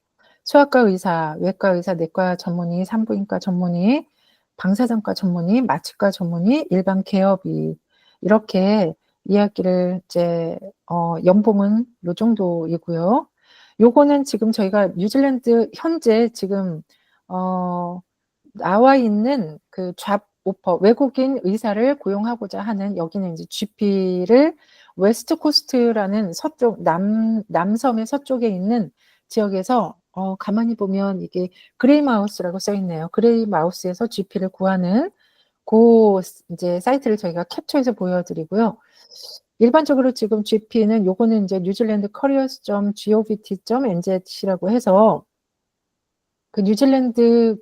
소아과 의사, 외과 의사, 내과 전문의, 산부인과 전문의, 방사선과 전문의, 마취과 전문의, 일반 개업의 이렇게 이야기를 이제 연봉은 요 정도이고요. 요거는 지금 저희가 뉴질랜드 현재 지금 나와 있는 그 잡 오퍼 외국인 의사를 고용하고자 하는 여기는 이제 GP를 웨스트 코스트라는 서쪽 남섬의 서쪽에 있는 지역에서 가만히 보면 이게 그레이마우스라고 써 있네요. 그레이마우스에서 GP를 구하는 그 이제 사이트를 저희가 캡처해서 보여드리고요. 일반적으로 지금 GP는 요거는 이제 뉴질랜드 careers.govt.nz라고 해서 그 뉴질랜드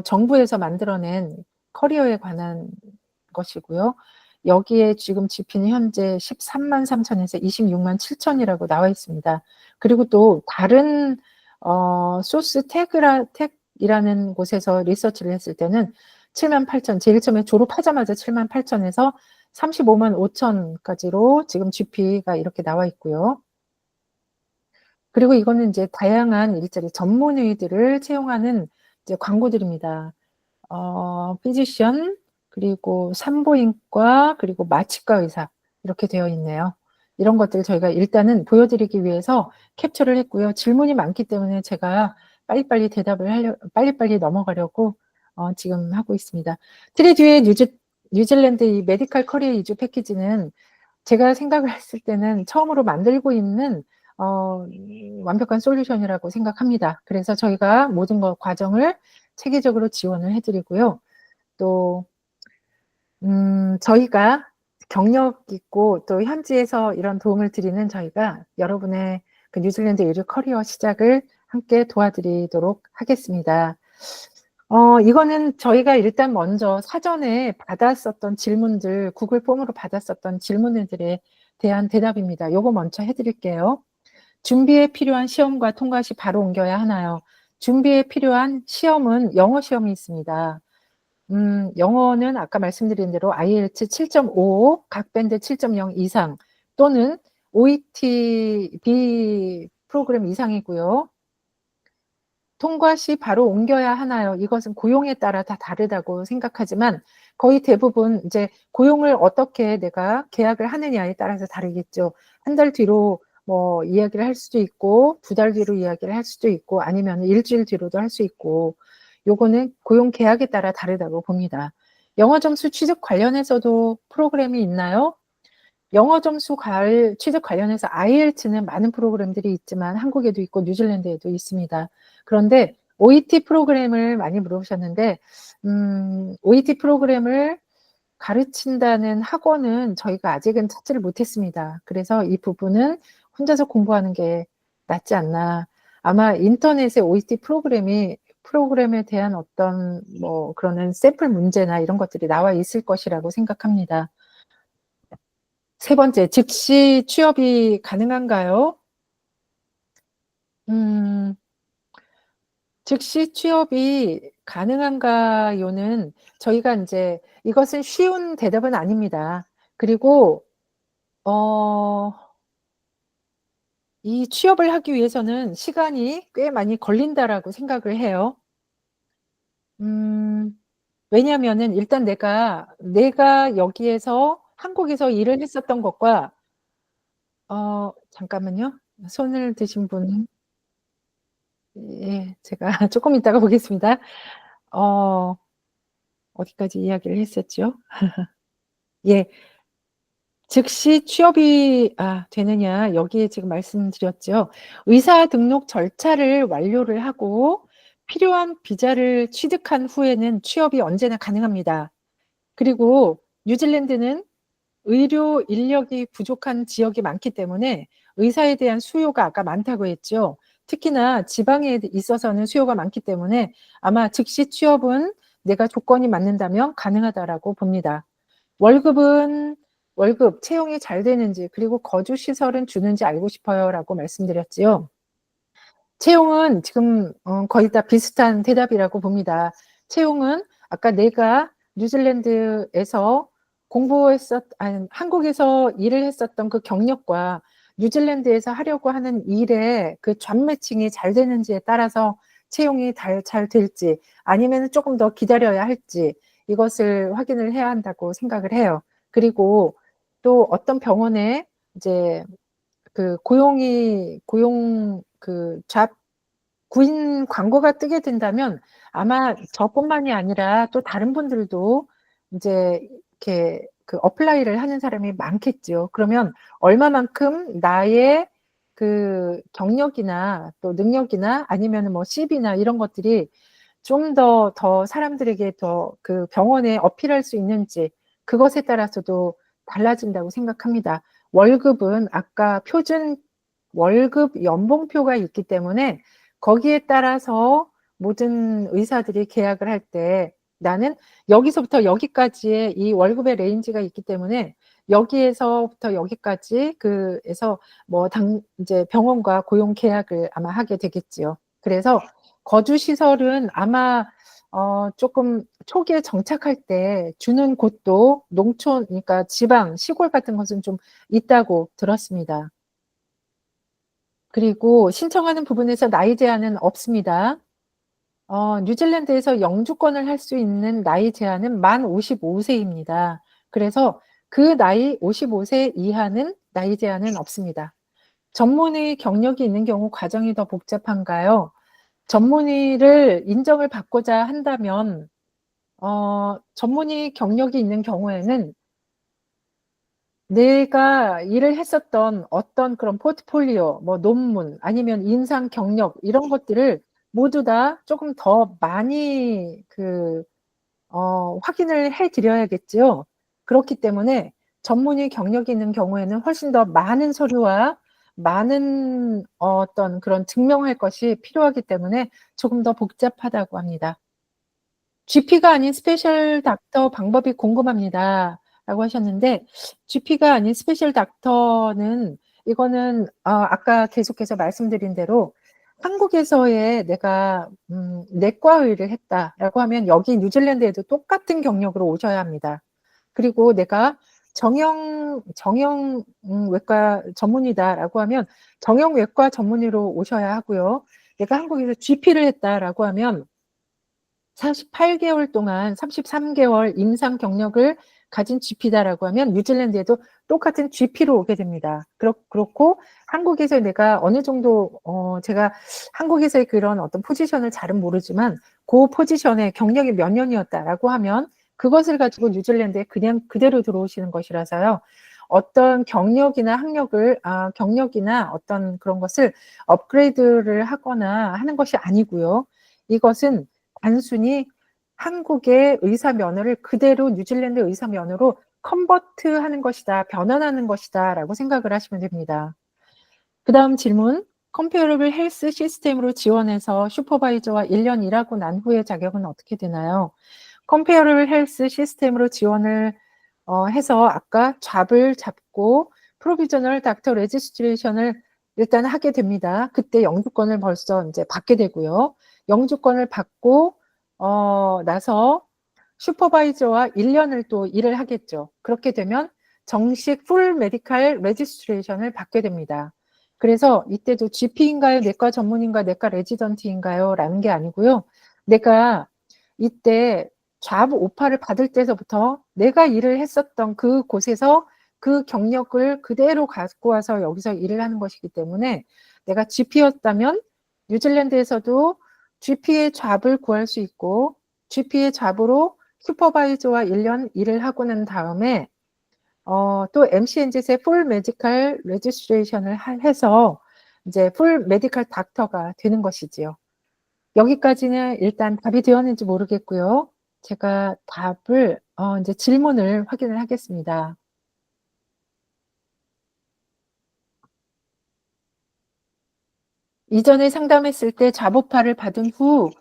정부에서 만들어낸 커리어에 관한 것이고요. 여기에 지금 GP는 현재 13만 3천에서 26만 7천이라고 나와 있습니다. 그리고 또 다른 소스 텍이라는 곳에서 리서치를 했을 때는 7만 8천, 제일 처음에 졸업하자마자 7만 8천에서 35만 5천까지로 지금 GP가 이렇게 나와 있고요. 그리고 이거는 이제 다양한 일자리 전문의들을 채용하는 이제 광고들입니다. 피지션, 그리고 산부인과, 그리고 마취과 의사 이렇게 되어 있네요. 이런 것들을 저희가 일단은 보여드리기 위해서 캡처를 했고요. 질문이 많기 때문에 제가 빨리빨리 넘어가려고 지금 하고 있습니다. 트리 뒤에 뉴질랜드 이 메디컬 커리어 이주 패키지는 제가 생각을 했을 때는 처음으로 만들고 있는 완벽한 솔루션이라고 생각합니다. 그래서 저희가 모든 과정을 체계적으로 지원을 해드리고요. 또 저희가 경력 있고 또 현지에서 이런 도움을 드리는 저희가 여러분의 그 뉴질랜드 의료 커리어 시작을 함께 도와드리도록 하겠습니다. 이거는 저희가 일단 먼저 사전에 받았었던 질문들, 구글 폼으로 받았었던 질문들에 대한 대답입니다. 요거 먼저 해드릴게요. 준비에 필요한 시험과 통과 시 바로 옮겨야 하나요? 준비에 필요한 시험은 영어 시험이 있습니다. 영어는 아까 말씀드린 대로 IELTS 7.5, 각 밴드 7.0 이상 또는 OET-B 프로그램 이상이고요. 통과 시 바로 옮겨야 하나요? 이것은 고용에 따라 다 다르다고 생각하지만 거의 대부분 이제 고용을 어떻게 내가 계약을 하느냐에 따라서 다르겠죠. 한 달 뒤로 뭐 이야기를 할 수도 있고 2달 뒤로 이야기를 할 수도 있고 아니면 일주일 뒤로도 할 수 있고 요거는 고용 계약에 따라 다르다고 봅니다. 영어 점수 취득 관련해서도 프로그램이 있나요? 영어 점수 취득 관련해서 IELTS는 많은 프로그램들이 있지만 한국에도 있고 뉴질랜드에도 있습니다. 그런데 OET 프로그램을 많이 물어보셨는데 OET 프로그램을 가르친다는 학원은 저희가 아직은 찾지를 못했습니다. 그래서 이 부분은 혼자서 공부하는 게 낫지 않나. 아마 인터넷에 OET 프로그램에 대한 어떤 뭐 그런 샘플 문제나 이런 것들이 나와 있을 것이라고 생각합니다. 세 번째, 즉시 취업이 가능한가요? 즉시 취업이 가능한가요는 저희가 이제 이것은 쉬운 대답은 아닙니다. 그리고 이 취업을 하기 위해서는 시간이 꽤 많이 걸린다라고 생각을 해요. 왜냐하면은 일단 내가 여기에서 한국에서 일을 했었던 것과 잠깐만요. 손을 드신 분. 예, 제가 조금 있다가 보겠습니다. 어디까지 이야기를 했었죠? 예. 즉시 취업이 되느냐 여기에 지금 말씀드렸죠. 의사 등록 절차를 완료를 하고 필요한 비자를 취득한 후에는 취업이 언제나 가능합니다. 그리고 뉴질랜드는 의료 인력이 부족한 지역이 많기 때문에 의사에 대한 수요가 아까 많다고 했죠. 특히나 지방에 있어서는 수요가 많기 때문에 아마 즉시 취업은 내가 조건이 맞는다면 가능하다라고 봅니다. 월급 채용이 잘 되는지 그리고 거주 시설은 주는지 알고 싶어요라고 말씀드렸지요. 채용은 지금 거의 다 비슷한 대답이라고 봅니다. 채용은 아까 내가 뉴질랜드에서 한국에서 일을 했었던 그 경력과 뉴질랜드에서 하려고 하는 일의 그 잡 매칭이 잘 되는지에 따라서 채용이 잘 될지 아니면 조금 더 기다려야 할지 이것을 확인을 해야 한다고 생각을 해요. 그리고 또 어떤 병원에 이제 그 잡 구인 광고가 뜨게 된다면 아마 저뿐만이 아니라 또 다른 분들도 이제 이렇게 그 어플라이를 하는 사람이 많겠죠. 그러면 얼마만큼 나의 그 경력이나 또 능력이나 아니면은 뭐 CV나 이런 것들이 좀 더 사람들에게 더 그 병원에 어필할 수 있는지 그것에 따라서도 달라진다고 생각합니다. 월급은 아까 표준 월급 연봉표가 있기 때문에 거기에 따라서 모든 의사들이 계약을 할 때 나는 여기서부터 여기까지의 이 월급의 레인지가 있기 때문에 여기에서부터 여기까지 그에서 뭐 이제 병원과 고용 계약을 아마 하게 되겠지요. 그래서 거주 시설은 아마 조금 초기에 정착할 때 주는 곳도 농촌, 그러니까 지방, 시골 같은 것은 좀 있다고 들었습니다. 그리고 신청하는 부분에서 나이 제한은 없습니다. 뉴질랜드에서 영주권을 할 수 있는 나이 제한은 만 55세입니다. 그래서 그 나이 55세 이하는 나이 제한은 없습니다. 전문의 경력이 있는 경우 과정이 더 복잡한가요? 전문의를 인정을 받고자 한다면 전문의 경력이 있는 경우에는 내가 일을 했었던 어떤 그런 포트폴리오, 뭐 논문, 아니면 인상 경력 이런 것들을 모두 다 조금 더 많이 확인을 해 드려야겠지요. 그렇기 때문에 전문의 경력이 있는 경우에는 훨씬 더 많은 서류와 많은 어떤 그런 증명할 것이 필요하기 때문에 조금 더 복잡하다고 합니다. GP가 아닌 스페셜 닥터 방법이 궁금합니다. 라고 하셨는데, GP가 아닌 스페셜 닥터는 이거는 아까 계속해서 말씀드린 대로 한국에서의 내가 내과 의를 했다라고 하면 여기 뉴질랜드에도 똑같은 경력으로 오셔야 합니다. 그리고 내가 정형 외과 전문의다라고 하면 정형 외과 전문의로 오셔야 하고요. 내가 한국에서 GP를 했다라고 하면 48개월 동안 33개월 임상 경력을 가진 GP다라고 하면 뉴질랜드에도 똑같은 GP로 오게 됩니다. 그렇고 한국에서 내가 어느 정도 제가 한국에서의 그런 어떤 포지션을 잘은 모르지만 그 포지션의 경력이 몇 년이었다라고 하면 그것을 가지고 뉴질랜드에 그냥 그대로 들어오시는 것이라서요. 어떤 경력이나 경력이나 어떤 그런 것을 업그레이드를 하거나 하는 것이 아니고요. 이것은 단순히 한국의 의사 면허를 그대로 뉴질랜드 의사 면허로 컨버트하는 것이다, 변환하는 것이다라고 생각을 하시면 됩니다. 그 다음 질문. 컴페어러블 헬스 시스템으로 지원해서 슈퍼바이저와 1년 일하고 난 후에 자격은 어떻게 되나요? 컴페어러블 헬스 시스템으로 지원을 해서 아까 잡을 잡고 프로비저널 닥터 레지스트레이션을 일단 하게 됩니다. 그때 영주권을 벌써 이제 받게 되고요. 영주권을 받고 나서 슈퍼바이저와 1년을 또 일을 하겠죠. 그렇게 되면 정식 풀 메디칼 레지스트레이션을 받게 됩니다. 그래서 이때도 GP인가요? 내과 전문인가? 내과 레지던트인가요? 라는 게 아니고요. 내가 이때 좌브 오파를 받을 때서부터 내가 일을 했었던 그 곳에서 그 경력을 그대로 갖고 와서 여기서 일을 하는 것이기 때문에 내가 GP였다면 뉴질랜드에서도 GP의 잡을 구할 수 있고 GP의 잡으로 슈퍼바이저와 1년 일을 하고 난 다음에 또 MCNZ의 풀 메디컬 레지스트레이션을 해서 이제 풀 메디컬 닥터가 되는 것이지요. 여기까지는 일단 답이 되었는지 모르겠고요. 제가 답을 이제 질문을 확인을 하겠습니다. 이전에 상담했을 때 자보파를 받은 후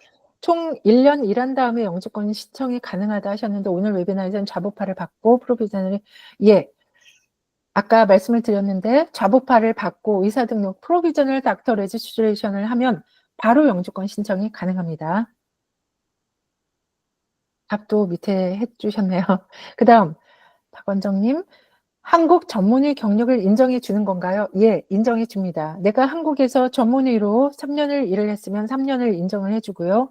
총 1년 일한 다음에 영주권 신청이 가능하다 하셨는데 오늘 웨비나에서는 자보파를 받고 프로비저널이 아까 말씀을 드렸는데 자보파를 받고 의사 등록 프로비저널 닥터 레지스트레이션을 하면 바로 영주권 신청이 가능합니다. 답도 밑에 해주셨네요. 그 다음 박원정님, 한국 전문의 경력을 인정해 주는 건가요? 예, 인정해 줍니다. 내가 한국에서 전문의로 3년을 일을 했으면 3년을 인정을 해주고요.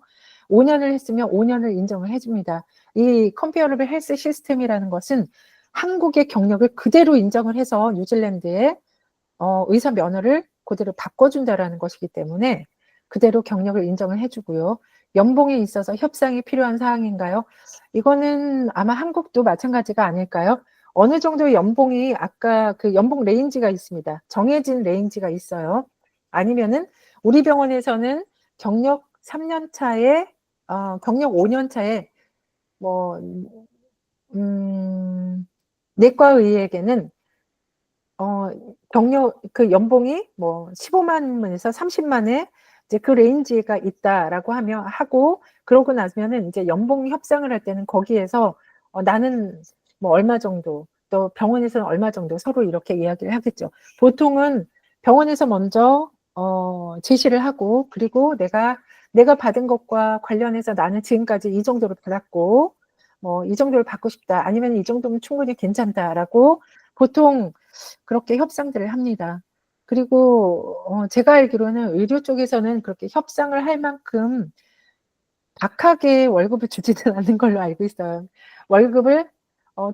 5년을 했으면 5년을 인정을 해줍니다. 이 컴페어러블 헬스 시스템이라는 것은 한국의 경력을 그대로 인정을 해서 뉴질랜드에 의사 면허를 그대로 바꿔준다라는 것이기 때문에 그대로 경력을 인정을 해주고요. 연봉에 있어서 협상이 필요한 사항인가요? 이거는 아마 한국도 마찬가지가 아닐까요? 어느 정도의 연봉이 아까 그 연봉 레인지가 있습니다. 정해진 레인지가 있어요. 아니면은 우리 병원에서는 경력 3년 차에 경력 5년 차에 뭐 내과의에게는 경력 그 연봉이 뭐 15만 원에서 30만에 이제 그 레인지가 있다라고 하고 그러고 나면은 이제 연봉 협상을 할 때는 거기에서 나는 뭐 얼마 정도 또 병원에서는 얼마 정도 서로 이렇게 이야기를 하겠죠. 보통은 병원에서 먼저 제시를 하고 그리고 내가 받은 것과 관련해서 나는 지금까지 이 정도로 받았고 뭐 이 정도를 받고 싶다 아니면 이 정도면 충분히 괜찮다라고 보통 그렇게 협상들을 합니다. 그리고 제가 알기로는 의료 쪽에서는 그렇게 협상을 할 만큼 박하게 월급을 주지는 않는 걸로 알고 있어요. 월급을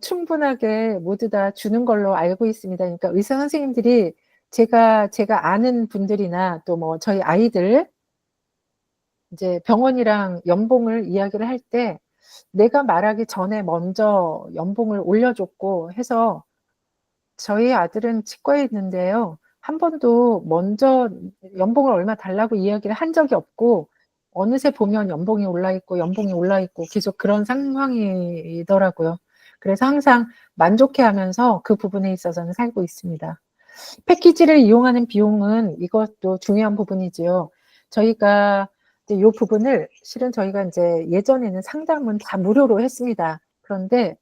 충분하게 모두 다 주는 걸로 알고 있습니다. 그러니까 의사 선생님들이 제가 아는 분들이나 또 뭐 저희 아이들 이제 병원이랑 연봉을 이야기를 할 때 내가 말하기 전에 먼저 연봉을 올려줬고 해서 저희 아들은 치과에 있는데요. 한 번도 먼저 연봉을 얼마 달라고 이야기를 한 적이 없고 어느새 보면 연봉이 올라 있고 계속 그런 상황이더라고요. 그래서 항상 만족해하면서 그 부분에 있어서는 살고 있습니다. 패키지를 이용하는 비용은 이것도 중요한 부분이지요. 저희가 이제 이 부분을 실은 저희가 이제 예전에는 상담은 다 무료로 했습니다. 그런데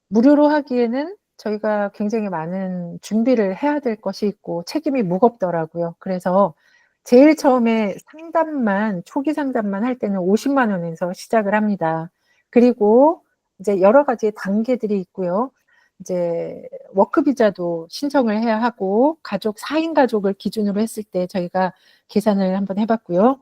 무료로 하기에는 저희가 굉장히 많은 준비를 해야 될 것이 있고 책임이 무겁더라고요. 그래서 제일 처음에 초기 상담만 할 때는 50만 원에서 시작을 합니다. 그리고 이제 여러 가지 단계들이 있고요. 이제 워크 비자도 신청을 해야 하고 4인 가족을 기준으로 했을 때 저희가 계산을 한번 해봤고요.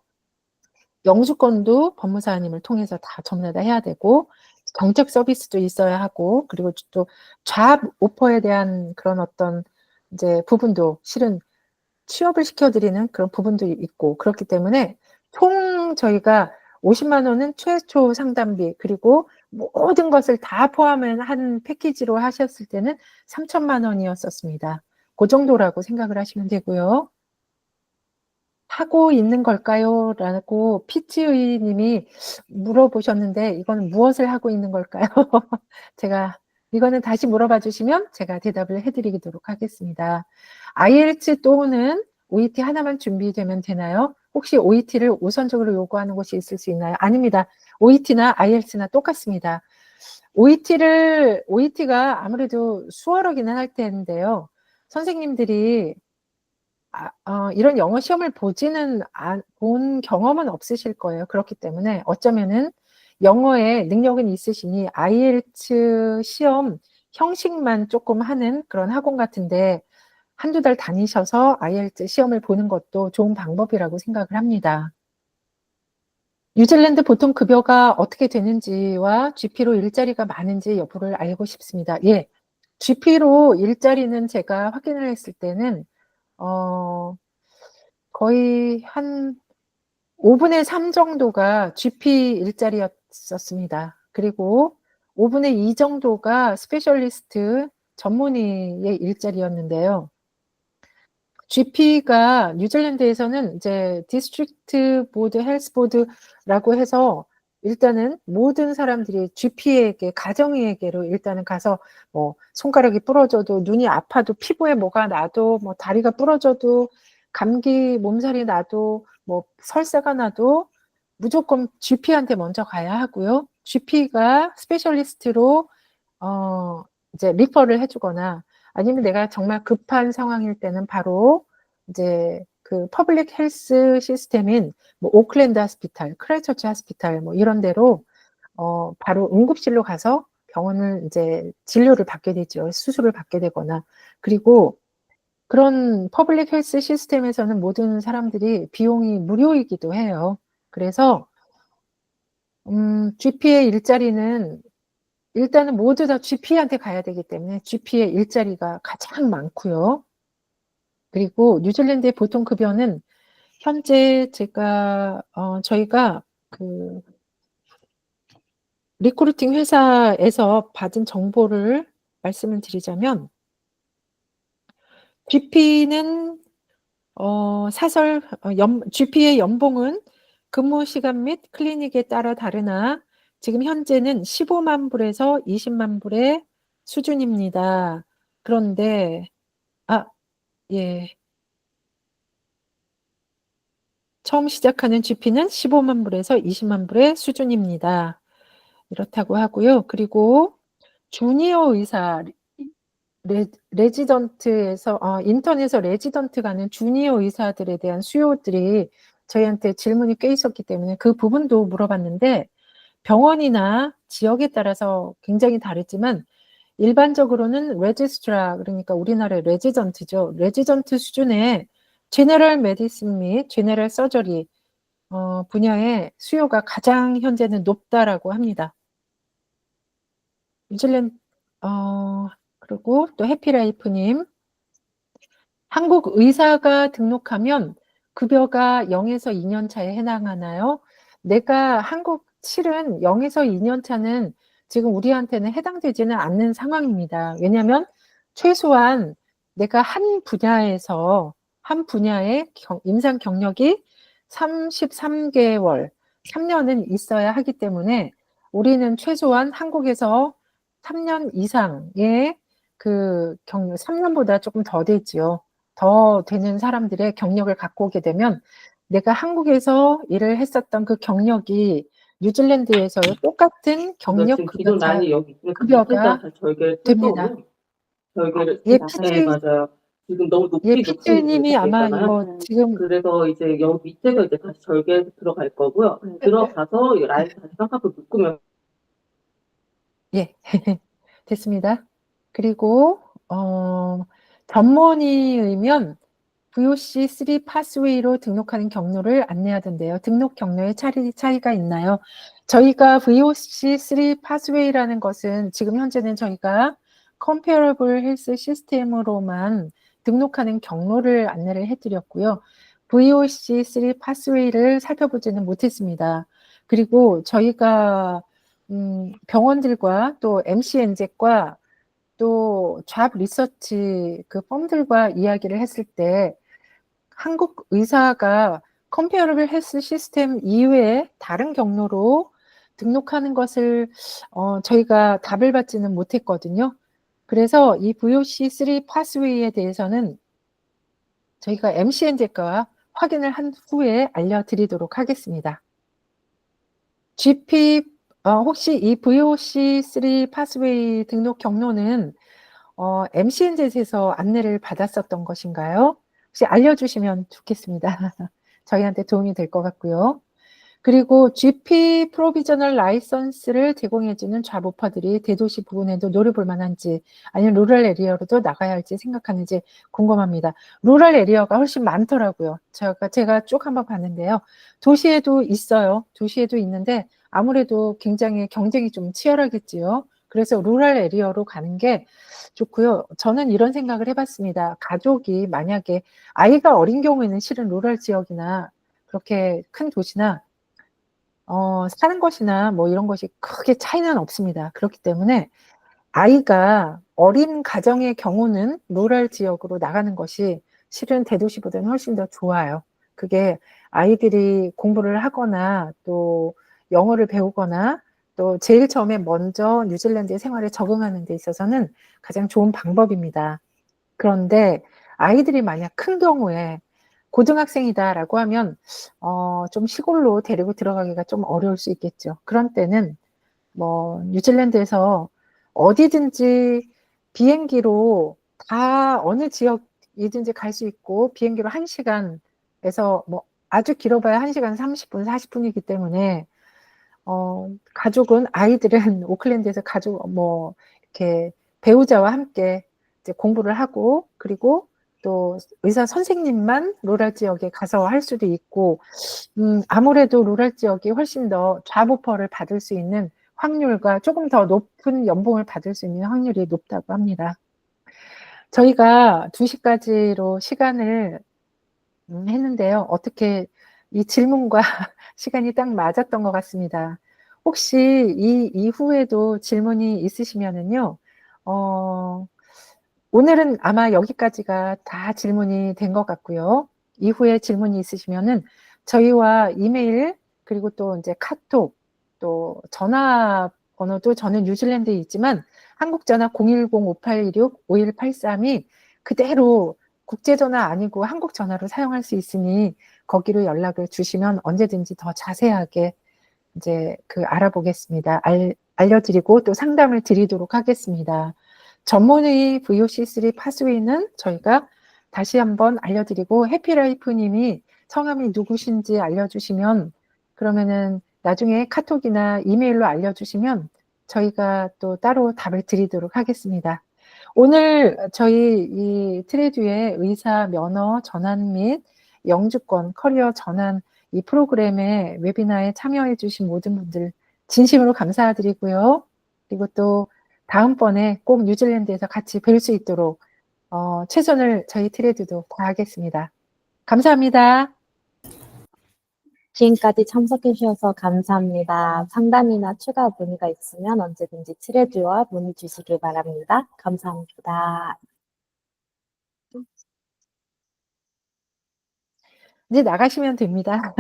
영주권도 법무사님을 통해서 다 전부 다 해야 되고 정책 서비스도 있어야 하고 그리고 또 잡 오퍼에 대한 그런 어떤 이제 부분도 실은 취업을 시켜드리는 그런 부분도 있고 그렇기 때문에 총 저희가 50만 원은 최초 상담비 그리고 모든 것을 다 포함한 패키지로 하셨을 때는 3천만 원이었었습니다. 그 정도라고 생각을 하시면 되고요. 하고 있는 걸까요? 라고 피치의님이 물어보셨는데 이거는 무엇을 하고 있는 걸까요? 제가 이거는 다시 물어봐 주시면 제가 대답을 해드리도록 하겠습니다. IELTS 또는 OET 하나만 준비되면 되나요? 혹시 OET를 우선적으로 요구하는 곳이 있을 수 있나요? 아닙니다. OET나 IELTS나 똑같습니다. OET가 아무래도 수월하기는 할 텐데요. 선생님들이 이런 영어 시험을 본 경험은 없으실 거예요. 그렇기 때문에 어쩌면은 영어에 능력은 있으시니 IELTS 시험 형식만 조금 하는 그런 학원 같은데 한두 달 다니셔서 IELTS 시험을 보는 것도 좋은 방법이라고 생각을 합니다. 뉴질랜드 보통 급여가 어떻게 되는지와 GP로 일자리가 많은지 여부를 알고 싶습니다. 예, GP로 일자리는 제가 확인을 했을 때는 거의 한 5분의 3 정도가 GP 일자리였었습니다. 그리고 5분의 2 정도가 스페셜리스트 전문의의 일자리였는데요. GP가 뉴질랜드에서는 이제 디스트릭트 보드 헬스 보드라고 해서 일단은 모든 사람들이 GP에게 가정의에게로 일단은 가서 뭐 손가락이 부러져도 눈이 아파도 피부에 뭐가 나도 뭐 다리가 부러져도 감기 몸살이 나도 뭐 설사가 나도 무조건 GP한테 먼저 가야 하고요. GP가 스페셜리스트로 이제 리퍼를 해주거나 아니면 내가 정말 급한 상황일 때는 바로 이제 그 퍼블릭 헬스 시스템인 뭐 오클랜드 하스피탈, 크라이처치 하스피탈 뭐 이런 데로 바로 응급실로 가서 병원을 이제 진료를 받게 되죠. 수술을 받게 되거나. 그리고 그런 퍼블릭 헬스 시스템에서는 모든 사람들이 비용이 무료이기도 해요. 그래서 GP의 일자리는 일단은 모두 다 GP한테 가야 되기 때문에 GP의 일자리가 가장 많고요. 그리고 뉴질랜드의 보통 급여는 현재 저희가 그 리크루팅 회사에서 받은 정보를 말씀을 드리자면 GP는 GP의 연봉은 근무 시간 및 클리닉에 따라 다르나 지금 현재는 15만 불에서 20만 불의 수준입니다. 그런데 예. 처음 시작하는 GP는 15만 불에서 20만 불의 수준입니다. 이렇다고 하고요. 그리고 주니어 의사 레지던트에서 인턴에서 레지던트 가는 주니어 의사들에 대한 수요들이 저희한테 질문이 꽤 있었기 때문에 그 부분도 물어봤는데 병원이나 지역에 따라서 굉장히 다르지만 일반적으로는 레지스트라 그러니까 우리나라의 레지던트죠. 레지던트 수준의 제너럴 메디슨 및 제너럴 서저리 분야의 수요가 가장 현재는 높다라고 합니다. 뉴질랜드 그리고 또 해피라이프님 한국 의사가 등록하면 급여가 0에서 2년 차에 해당하나요? 내가 실은 0에서 2년 차는 지금 우리한테는 해당되지는 않는 상황입니다. 왜냐하면 최소한 내가 한 분야의 임상 경력이 33개월, 3년은 있어야 하기 때문에 우리는 최소한 한국에서 3년 이상의 그 경력, 3년보다 조금 더 되지요. 더 되는 사람들의 경력을 갖고 오게 되면 내가 한국에서 일을 했었던 그 경력이 뉴질랜드에서의 똑같은 경력 급여가 됩니다. 예, 지금 너무 예, 높이 피트님이 아마 있잖아요. 이거 지금 그래서 이제 여기 밑에가 이제 다시 절개 들어갈 거고요. 들어가서 이 라인 다시 쌍꺼풀 묶으면 예, 됐습니다. 그리고 전문의이면 VOC 3 파스웨이로 등록하는 경로를 안내하던데요. 등록 경로에 차이가 있나요? 저희가 VOC 3 파스웨이라는 것은 지금 현재는 저희가 Comparable Health 시스템으로만 등록하는 경로를 안내를 해드렸고요. VOC 3 파스웨이를 살펴보지는 못했습니다. 그리고 저희가 병원들과 또 MCNZ과 또 잡 리서치 그 펌들과 이야기를 했을 때 한국 의사가 컴페어러블 헬스 시스템 이외에 다른 경로로 등록하는 것을 저희가 답을 받지는 못했거든요. 그래서 이 VOC3 파스웨이에 대해서는 저희가 MCNZ과 확인을 한 후에 알려드리도록 하겠습니다. GP 혹시 이 VOC3 파스웨이 등록 경로는 MCNZ에서 안내를 받았었던 것인가요? 혹시 알려주시면 좋겠습니다. 저희한테 도움이 될 것 같고요. 그리고 GP 프로비저널 라이선스를 제공해주는 좌부퍼들이 대도시 부근에도 노려볼 만한지 아니면 루럴 에리어로도 나가야 할지 생각하는지 궁금합니다. 루럴 에리어가 훨씬 많더라고요. 제가 쭉 한번 봤는데요. 도시에도 있어요. 도시에도 있는데 아무래도 굉장히 경쟁이 좀 치열하겠지요. 그래서 루럴 에리어로 가는 게 좋고요. 저는 이런 생각을 해봤습니다. 가족이 만약에 아이가 어린 경우에는 실은 루럴 지역이나 그렇게 큰 도시나 사는 것이나 뭐 이런 것이 크게 차이는 없습니다. 그렇기 때문에 아이가 어린 가정의 경우는 루럴 지역으로 나가는 것이 실은 대도시보다는 훨씬 더 좋아요. 그게 아이들이 공부를 하거나 또 영어를 배우거나 또 제일 처음에 먼저 뉴질랜드의 생활에 적응하는 데 있어서는 가장 좋은 방법입니다. 그런데 아이들이 만약 큰 경우에 고등학생이다라고 하면 좀 시골로 데리고 들어가기가 좀 어려울 수 있겠죠. 그런 때는 뭐 뉴질랜드에서 어디든지 비행기로 다 어느 지역이든지 갈 수 있고 비행기로 1시간에서 뭐 아주 길어봐야 1시간 30분, 40분이기 때문에 가족은 아이들은 오클랜드에서 가족 뭐 이렇게 배우자와 함께 이제 공부를 하고 그리고 또 의사 선생님만 루럴 지역에 가서 할 수도 있고 아무래도 루럴 지역이 훨씬 더 좌부퍼를 받을 수 있는 확률과 조금 더 높은 연봉을 받을 수 있는 확률이 높다고 합니다. 저희가 2시까지로 시간을 했는데요. 어떻게 이 질문과 시간이 딱 맞았던 것 같습니다. 혹시 이 이후에도 질문이 있으시면은요, 오늘은 아마 여기까지가 다 질문이 된 것 같고요. 이후에 질문이 있으시면은 저희와 이메일, 그리고 또 이제 카톡, 또 전화번호도 저는 뉴질랜드에 있지만 한국 전화 010-5816-5183이 그대로 국제전화 아니고 한국 전화로 사용할 수 있으니 거기로 연락을 주시면 언제든지 더 자세하게 이제 알아보겠습니다. 알려드리고 또 상담을 드리도록 하겠습니다. 전문의 VOC3 파스웨이는 저희가 다시 한번 알려드리고 해피라이프님이 성함이 누구신지 알려주시면 그러면은 나중에 카톡이나 이메일로 알려주시면 저희가 또 따로 답을 드리도록 하겠습니다. 오늘 저희 이 트레듀의 의사 면허 전환 및 영주권 커리어 전환 이 프로그램에 웨비나에 참여해 주신 모든 분들 진심으로 감사드리고요. 그리고 또 다음번에 꼭 뉴질랜드에서 같이 뵐 수 있도록 최선을 저희 트레듀도 다하겠습니다. 감사합니다. 지금까지 참석해 주셔서 감사합니다. 상담이나 추가 문의가 있으면 언제든지 트레듀와 문의 주시기 바랍니다. 감사합니다. 이제 나가시면 됩니다.